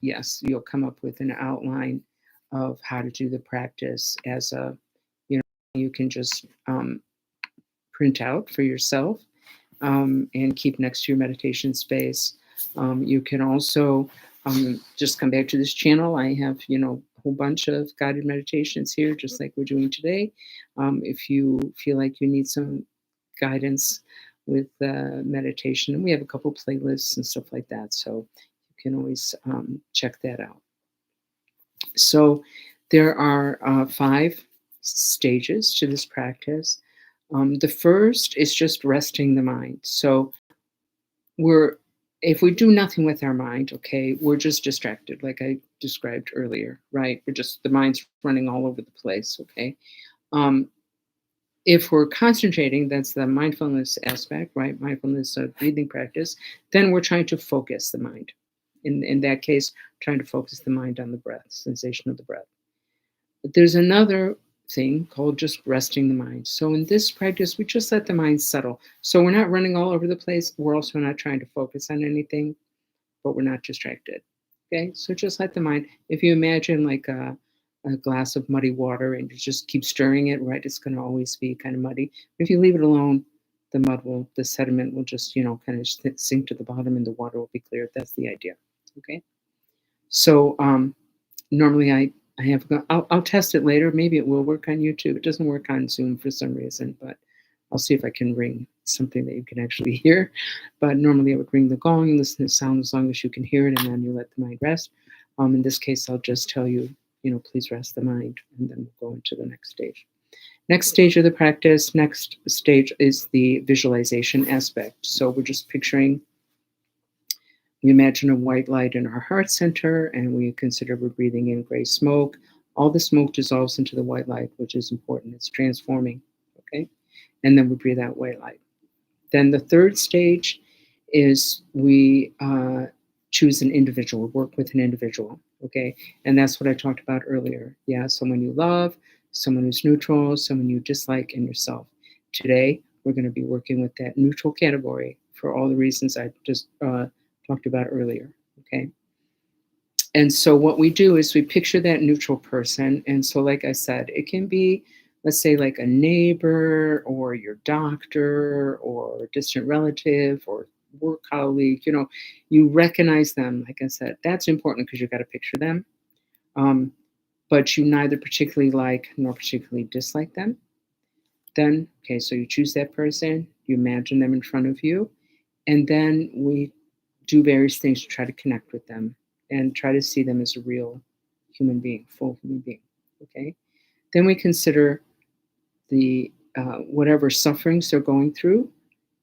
yes, you'll come up with an outline of how to do the practice as you can just print out for yourself and keep next to your meditation space. You can also just come back to this channel. I have, a whole bunch of guided meditations here, just like we're doing today. If you feel like you need some guidance with meditation, and we have a couple playlists and stuff like that. So you can always check that out. So there are 5 stages to this practice. The first is just resting the mind. So we're if we do nothing with our mind, okay, we're just distracted, like I described earlier, right? The mind's running all over the place, okay? Um, If we're concentrating, that's the mindfulness aspect, right? Mindfulness breathing practice, then we're trying to focus the mind. In that case, trying to focus the mind on the breath, sensation of the breath. But there's another thing called just resting the mind. So in this practice, we just let the mind settle. So we're not running all over the place. We're also not trying to focus on anything, but we're not distracted. Okay, so just let the mind, if you imagine like a glass of muddy water and you just keep stirring it, right, it's going to always be kind of muddy. If you leave it alone, the sediment will just, kind of sink to the bottom and the water will be clear. That's the idea. Okay, so normally I have, I'll test it later. Maybe it will work on YouTube. It doesn't work on Zoom for some reason, but I'll see if I can ring something that you can actually hear. But normally I would ring the gong, listen to the sound as long as you can hear it, and then you let the mind rest. In this case, I'll just tell you, please rest the mind, and then we'll go into the next stage. Next stage of the practice, next stage is the visualization aspect. So we're just picturing, we imagine a white light in our heart center, and we consider we're breathing in gray smoke. All the smoke dissolves into the white light, which is important. It's transforming, okay? And then we breathe out white light. Then the third stage is we choose an individual, work with an individual, okay? And that's what I talked about earlier. Yeah, someone you love, someone who's neutral, someone you dislike, and yourself. Today, we're going to be working with that neutral category for all the reasons I just talked about earlier, okay? And so what we do is we picture that neutral person. And so, like I said, it can be, let's say, like a neighbor or your doctor or a distant relative or work colleague. You recognize them. Like I said, that's important because you've got to picture them. But you neither particularly like nor particularly dislike them. Then, okay, so you choose that person, you imagine them in front of you, and then we do various things to try to connect with them and try to see them as a real human being, full human being. Okay. Then we consider the whatever sufferings they're going through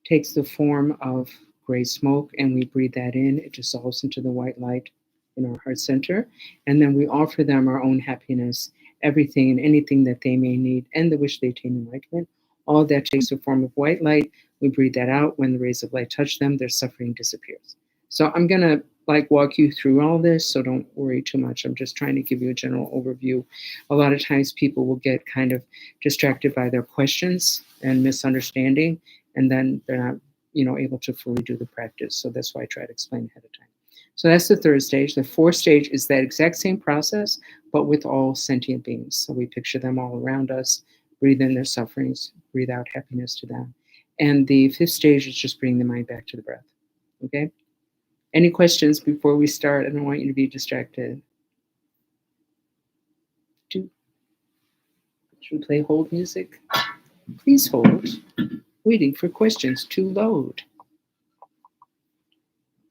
takes the form of gray smoke, and we breathe that in. It dissolves into the white light in our heart center, and then we offer them our own happiness, everything and anything that they may need, and the wish they attain enlightenment. All of that takes the form of white light. We breathe that out. When the rays of light touch them, their suffering disappears. So I'm gonna walk you through all this, so don't worry too much. I'm just trying to give you a general overview. A lot of times people will get kind of distracted by their questions and misunderstanding, and then they're not able to fully do the practice. So that's why I try to explain ahead of time. So that's the third stage. The fourth stage is that exact same process, but with all sentient beings. So we picture them all around us, breathe in their sufferings, breathe out happiness to them. And the fifth stage is just bringing the mind back to the breath. Okay? Any questions before we start? I don't want you to be distracted. Should we play hold music? Please hold. Waiting for questions to load.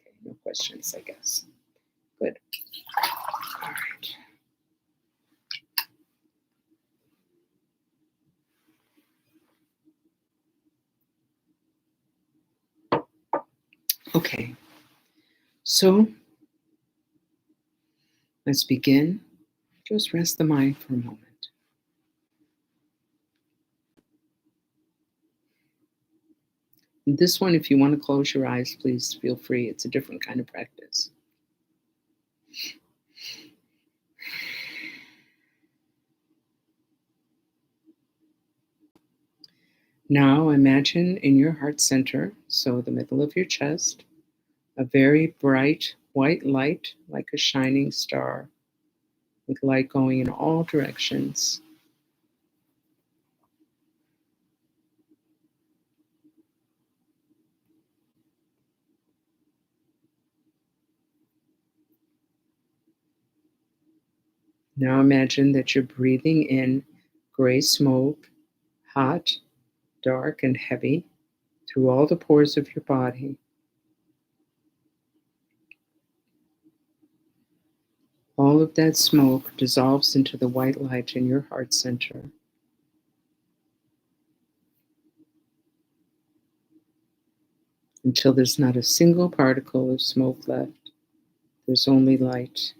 Okay, no questions, I guess. Good. All right. Okay. So let's begin. Just rest the mind for a moment. And this one, if you want to close your eyes, please feel free. It's a different kind of practice. Now imagine in your heart center, so the middle of your chest, a very bright white light like a shining star, with light going in all directions. Now imagine that you're breathing in gray smoke, hot, dark, and heavy, through all the pores of your body. All of that smoke dissolves into the white light in your heart center. Until there's not a single particle of smoke left. There's only light.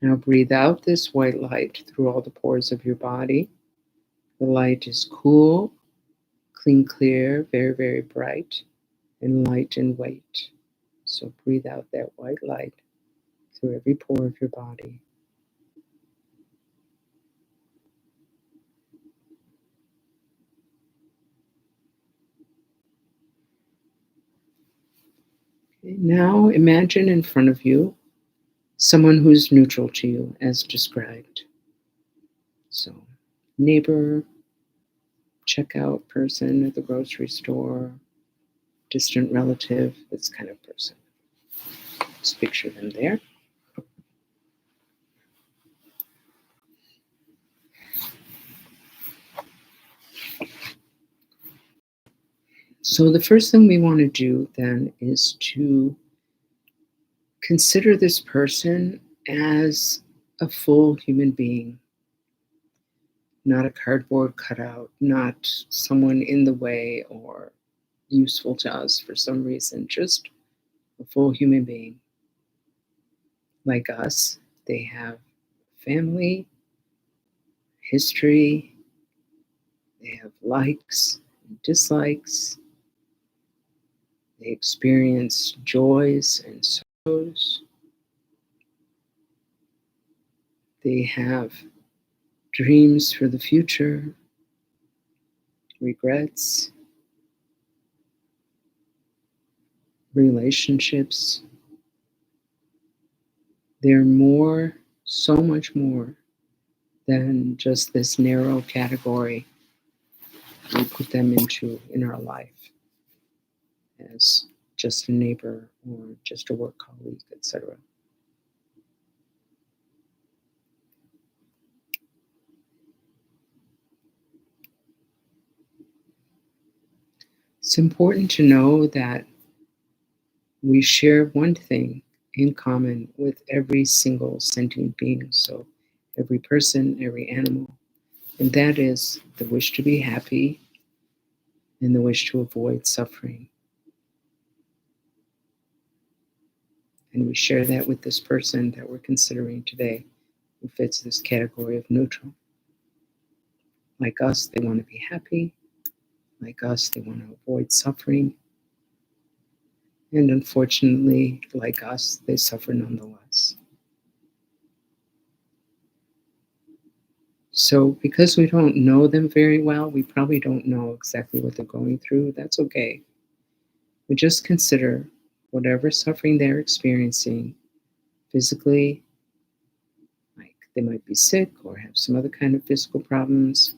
Now breathe out this white light through all the pores of your body. The light is cool, clean, clear, very, very bright, and light in weight. So breathe out that white light through every pore of your body. Okay, now imagine in front of you someone who's neutral to you as described. So neighbor, checkout person at the grocery store, distant relative, this kind of person. Just picture them there. So the first thing we want to do then is to consider this person as a full human being, not a cardboard cutout, not someone in the way or useful to us for some reason, just a full human being. Like us, they have family, history, they have likes and dislikes, they experience joys and sorrows, they have dreams for the future, regrets, relationships. They're more, so much more than just this narrow category we put them into in our life as just a neighbor or just a work colleague, etc. It's important to know that we share one thing in common with every single sentient being. So every person, every animal, and that is the wish to be happy and the wish to avoid suffering. And we share that with this person that we're considering today, who fits this category of neutral. Like us, they want to be happy. Like us, they want to avoid suffering. And unfortunately, like us, they suffer nonetheless. So because we don't know them very well, we probably don't know exactly what they're going through. That's okay. We just consider whatever suffering they're experiencing physically, like they might be sick or have some other kind of physical problems,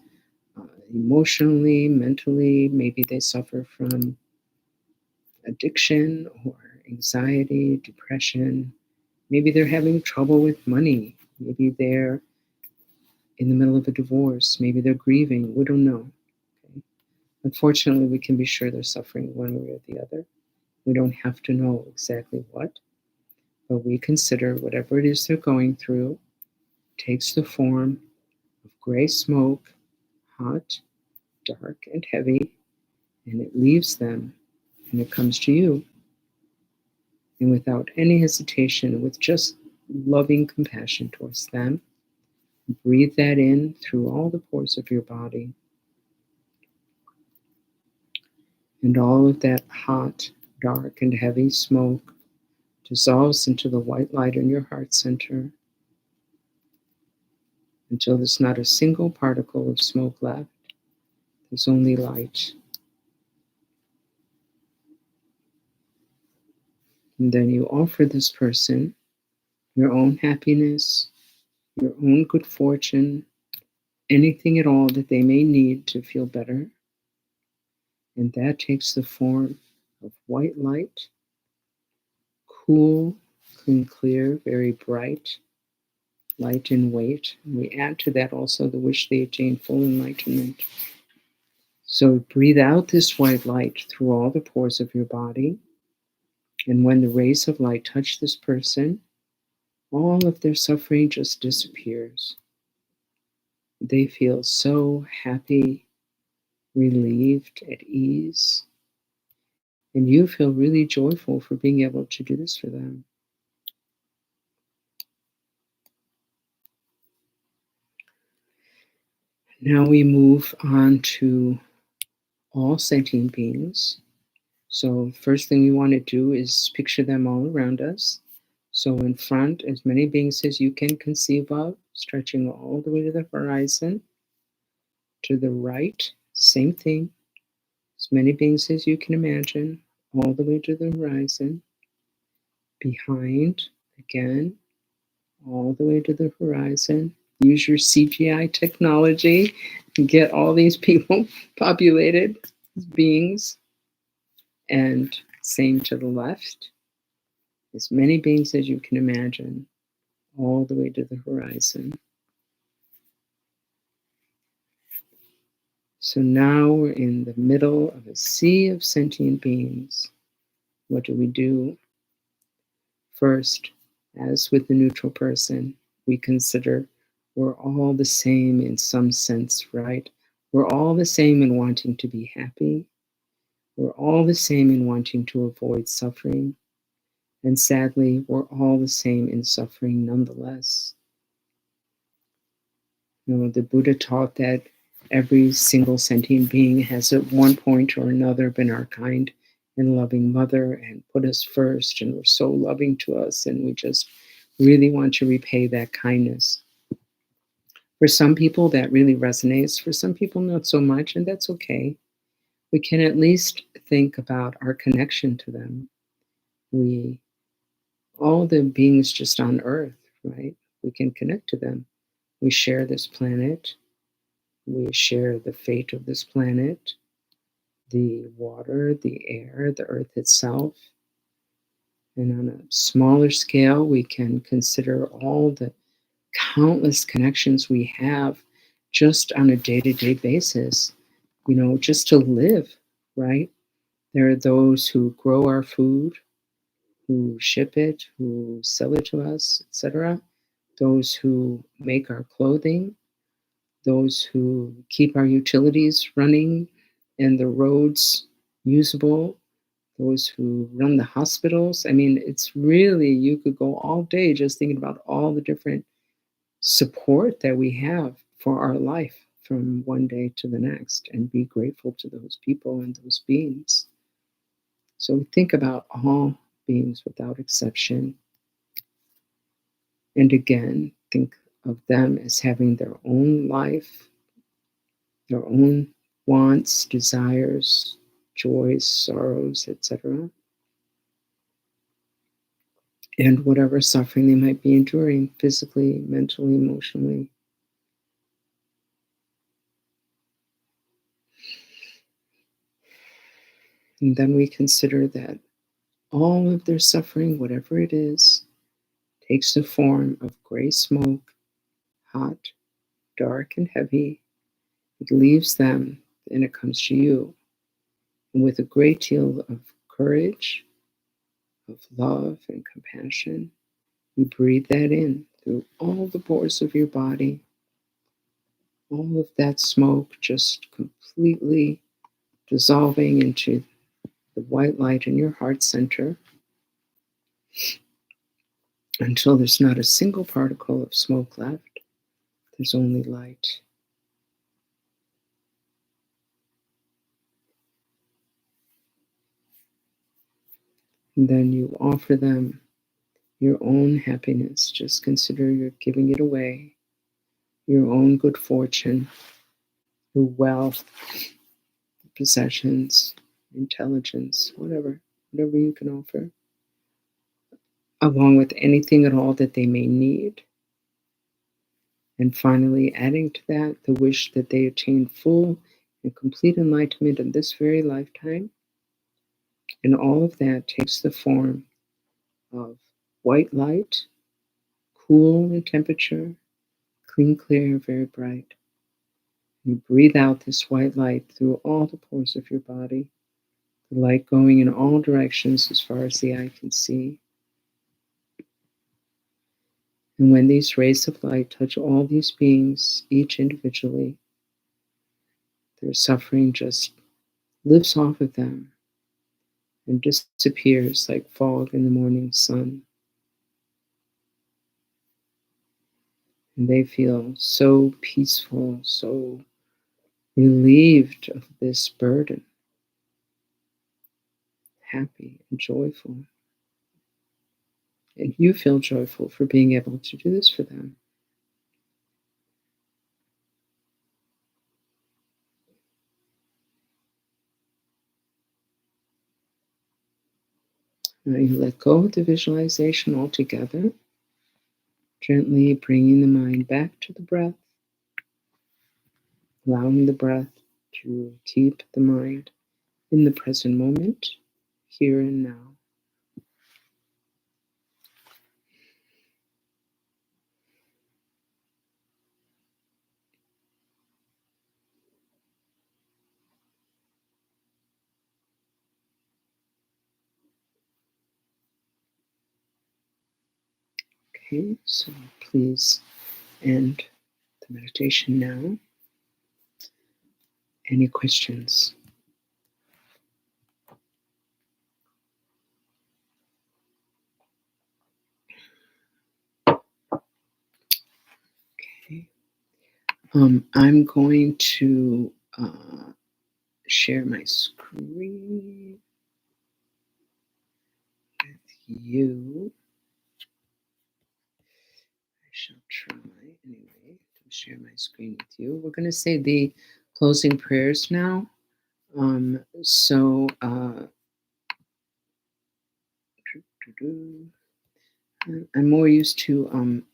emotionally, mentally, maybe they suffer from addiction or anxiety, depression. Maybe they're having trouble with money. Maybe they're in the middle of a divorce. Maybe they're grieving. We don't know. Okay? Unfortunately, we can be sure they're suffering one way or the other. We don't have to know exactly what, but we consider whatever it is they're going through takes the form of gray smoke, hot, dark, and heavy, and it leaves them and it comes to you. And without any hesitation, with just loving compassion towards them, breathe that in through all the pores of your body. And all of that hot, dark, and heavy smoke dissolves into the white light in your heart center until there's not a single particle of smoke left. There's only light. And then you offer this person your own happiness, your own good fortune, anything at all that they may need to feel better. And that takes the form of white light, cool, clean, clear, very bright, light in weight. And we add to that also the wish they attain full enlightenment. So breathe out this white light through all the pores of your body. And when the rays of light touch this person, all of their suffering just disappears. They feel so happy, relieved, at ease. And you feel really joyful for being able to do this for them. Now we move on to all sentient beings. So, first thing we want to do is picture them all around us. So, in front, as many beings as you can conceive of, stretching all the way to the horizon. To the right, same thing, as many beings as you can imagine, all the way to the horizon. Behind, again, all the way to the horizon. Use your CGI technology and get all these people populated as beings. And same to the left, as many beings as you can imagine, all the way to the horizon. So now we're in the middle of a sea of sentient beings. What do we do? First, as with the neutral person, we consider we're all the same in some sense, right? We're all the same in wanting to be happy. We're all the same in wanting to avoid suffering. And sadly, we're all the same in suffering nonetheless. The Buddha taught that every single sentient being has at one point or another been our kind and loving mother and put us first and were so loving to us, and we just really want to repay that kindness. For some people, that really resonates. For some people, not so much, and that's okay. We can at least think about our connection to them. All the beings just on earth, right? We can connect to them. We share this planet. We share the fate of this planet, the water, the air, the earth itself. And on a smaller scale, we can consider all the countless connections we have just on a day-to-day basis, just to live, right? There are those who grow our food, who ship it, who sell it to us, etc. Those who make our clothing, those who keep our utilities running and the roads usable, those who run the hospitals. I mean, it's really, you could go all day just thinking about all the different support that we have for our life from one day to the next and be grateful to those people and those beings. So think about all beings without exception. And again, think of them as having their own life, their own wants, desires, joys, sorrows, etc., and whatever suffering they might be enduring physically, mentally, emotionally. And then we consider that all of their suffering, whatever it is, takes the form of gray smoke, hot, dark, and heavy. It leaves them and it comes to you. And with a great deal of courage, of love and compassion, you breathe that in through all the pores of your body. All of that smoke just completely dissolving into the white light in your heart center until there's not a single particle of smoke left. There's only light. And then you offer them your own happiness. Just consider you're giving it away. Your own good fortune, your wealth, possessions, intelligence, whatever you can offer, along with anything at all that they may need. And finally, adding to that the wish that they attain full and complete enlightenment in this very lifetime. And all of that takes the form of white light, cool in temperature, clean, clear, very bright. You breathe out this white light through all the pores of your body, the light going in all directions as far as the eye can see. And when these rays of light touch all these beings, each individually, their suffering just lifts off of them and disappears like fog in the morning sun. And they feel so peaceful, so relieved of this burden, happy and joyful. And you feel joyful for being able to do this for them. Now you let go of the visualization altogether, gently bringing the mind back to the breath, allowing the breath to keep the mind in the present moment, here and now. Okay, so please end the meditation now. Any questions? Okay. I'm going to share my screen with you. I shall try anyway to share my screen with you. We're going to say the closing prayers now. I'm more used to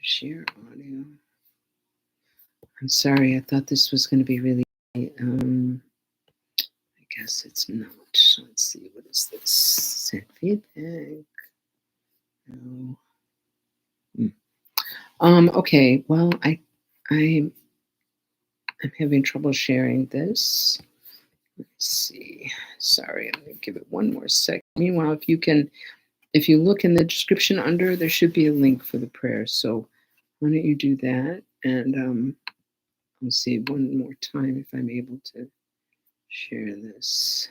share audio. I'm sorry, I thought this was going to be really, I guess it's not. Let's see, what is this? Send feedback. No. Okay, well, I'm having trouble sharing this. Let's see. Sorry, I'm going to give it one more sec. Meanwhile, if you look in the description under, there should be a link for the prayer. So why don't you do that? And I'll see one more time if I'm able to share this.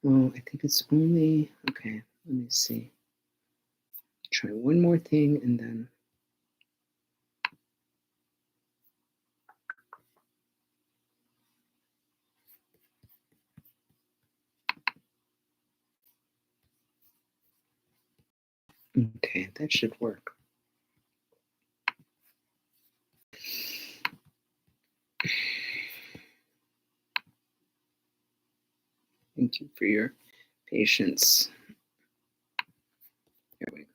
Oh, I think it's only, okay, let me see. Try one more thing and then. Okay, that should work. Thank you for your patience. Here we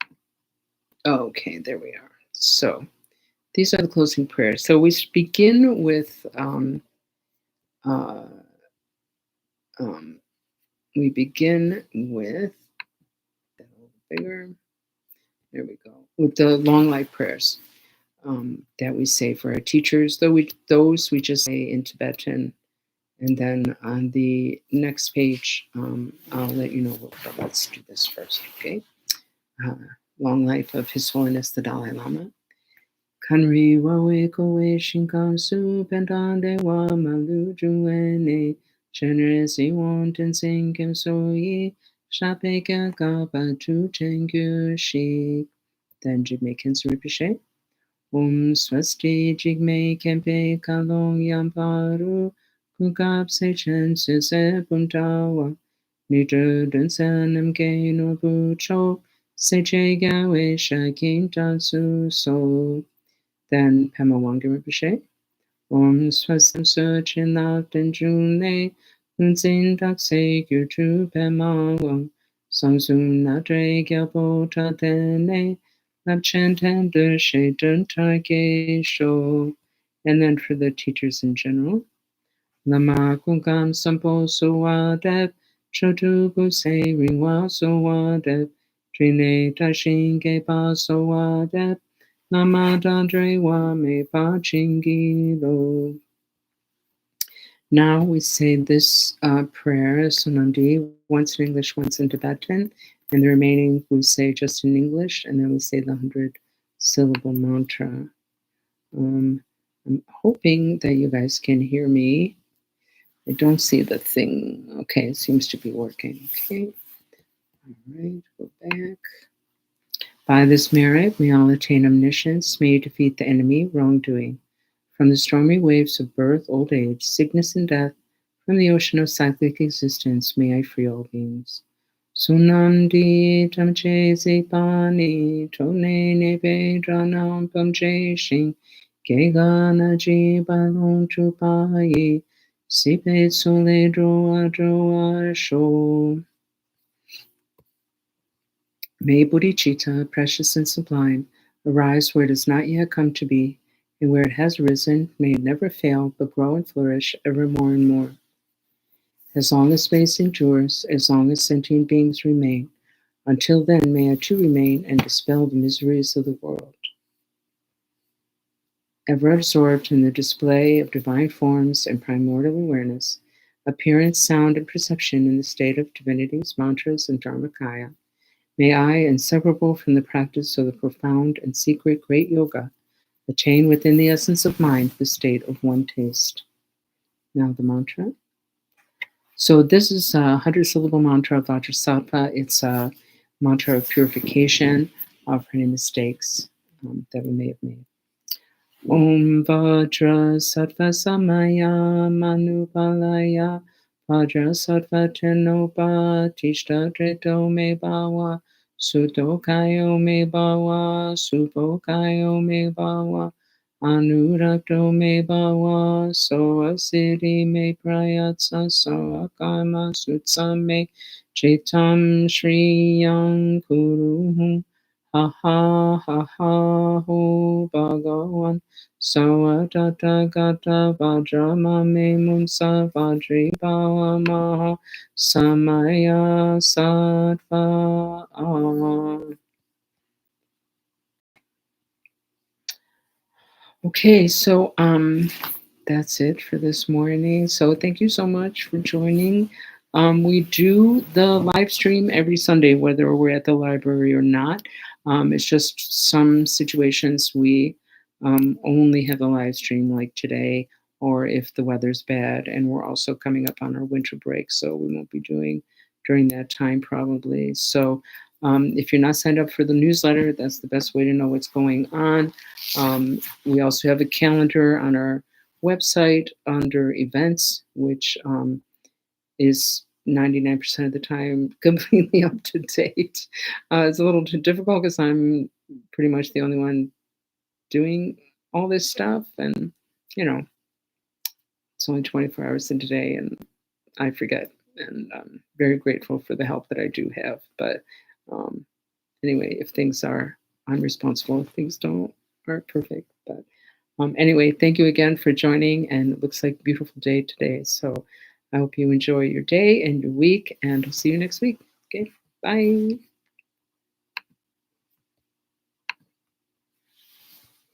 go. Okay, there we are. So these are the closing prayers. So we begin with we begin with a little bigger. There we go. With the long life prayers that we say for our teachers. Those we just say in Tibetan. And then on the next page, I'll let you know. Let's do this first, okay? Long life of His Holiness the Dalai Lama. Kanri wawe kowe shinkansu pentande wa malu juene generously wanton sinkim soyi shapeka kapa tu chengyu shi. Then Jigme Khyentse Rinpoche. Swasti Jigme Kempe Kalong Yamparu Kukap Sechen Suse Puntawa Nidru Dunsanam Ke no Bucho Seche Gawe Shakin Tansu So. Then Pema Wangam Rinpoche. Swastam Searchin Laften June Unzin Dakse Gyutu Pema Wang Samsun Natre Gyalpo Tatene and then for the teachers in general, Lama Kungam Sampo Sowadep, Chotu Guse Ringwa Sowadep, Trine Tashin Gepa Sowadep, Lama Dandre Wame Pachingilo. Now we say this prayer, Sunandi, once in English, once in Tibetan, and the remaining we say just in English, and then we say the 100-syllable mantra. I'm hoping that you guys can hear me. I don't see the thing. Okay, it seems to be working. Okay. All right, go back. By this merit, may all attain omniscience, may you defeat the enemy, wrongdoing. From the stormy waves of birth, old age, sickness, and death, from the ocean of cyclic existence, may I free all beings. Sunandi tamche zipani, tone nebe dranam pamche shing, gegana ji balon chupai, sipe sole droa droa sho. May bodhicitta, precious and sublime, arise where it has not yet come to be, and where it has risen, may it never fail, but grow and flourish ever more and more. As long as space endures, as long as sentient beings remain, until then may I too remain and dispel the miseries of the world. Ever absorbed in the display of divine forms and primordial awareness, appearance, sound, and perception in the state of divinities, mantras, and dharmakaya, may I, inseparable from the practice of the profound and secret great yoga, attain within the essence of mind the state of one taste. Now the mantra. So this is a 100-syllable mantra of Vajrasattva. It's a mantra of purification of any mistakes that we may have made. Om Vajrasattva Samaya Manupalaya Vajrasattva Tenopa Tishta Treto Me Bhava Sutokayo Me Bhava Supokayo Me Bhava Anurakto Me Bhava Soa Siddhi Me Prayatsa Soa Karma Sutsam Me Chitam Shriyam Kuruhum Ha ha ha ha ho Bhagavan Savatata Gata Vajramame Munsa Vajri Bhava Maha Samaya Sattva. Okay, so that's it for this morning. So thank you so much for joining. We do the live stream every Sunday, whether we're at the library or not. It's just some situations we only have the live stream, like today, or if the weather's bad, and we're also coming up on our winter break, so we won't be doing during that time probably. So if you're not signed up for the newsletter, that's the best way to know what's going on. We also have a calendar on our website under events, which is 99% of the time completely up to date. It's a little too difficult because I'm pretty much the only one doing all this stuff, and it's only 24 hours in a day, and I forget. And I'm very grateful for the help that I do have. But anyway, if things are unresponsible, if things aren't perfect. But anyway, thank you again for joining, and it looks like a beautiful day today. So I hope you enjoy your day and your week, and I'll see you next week. Okay, bye.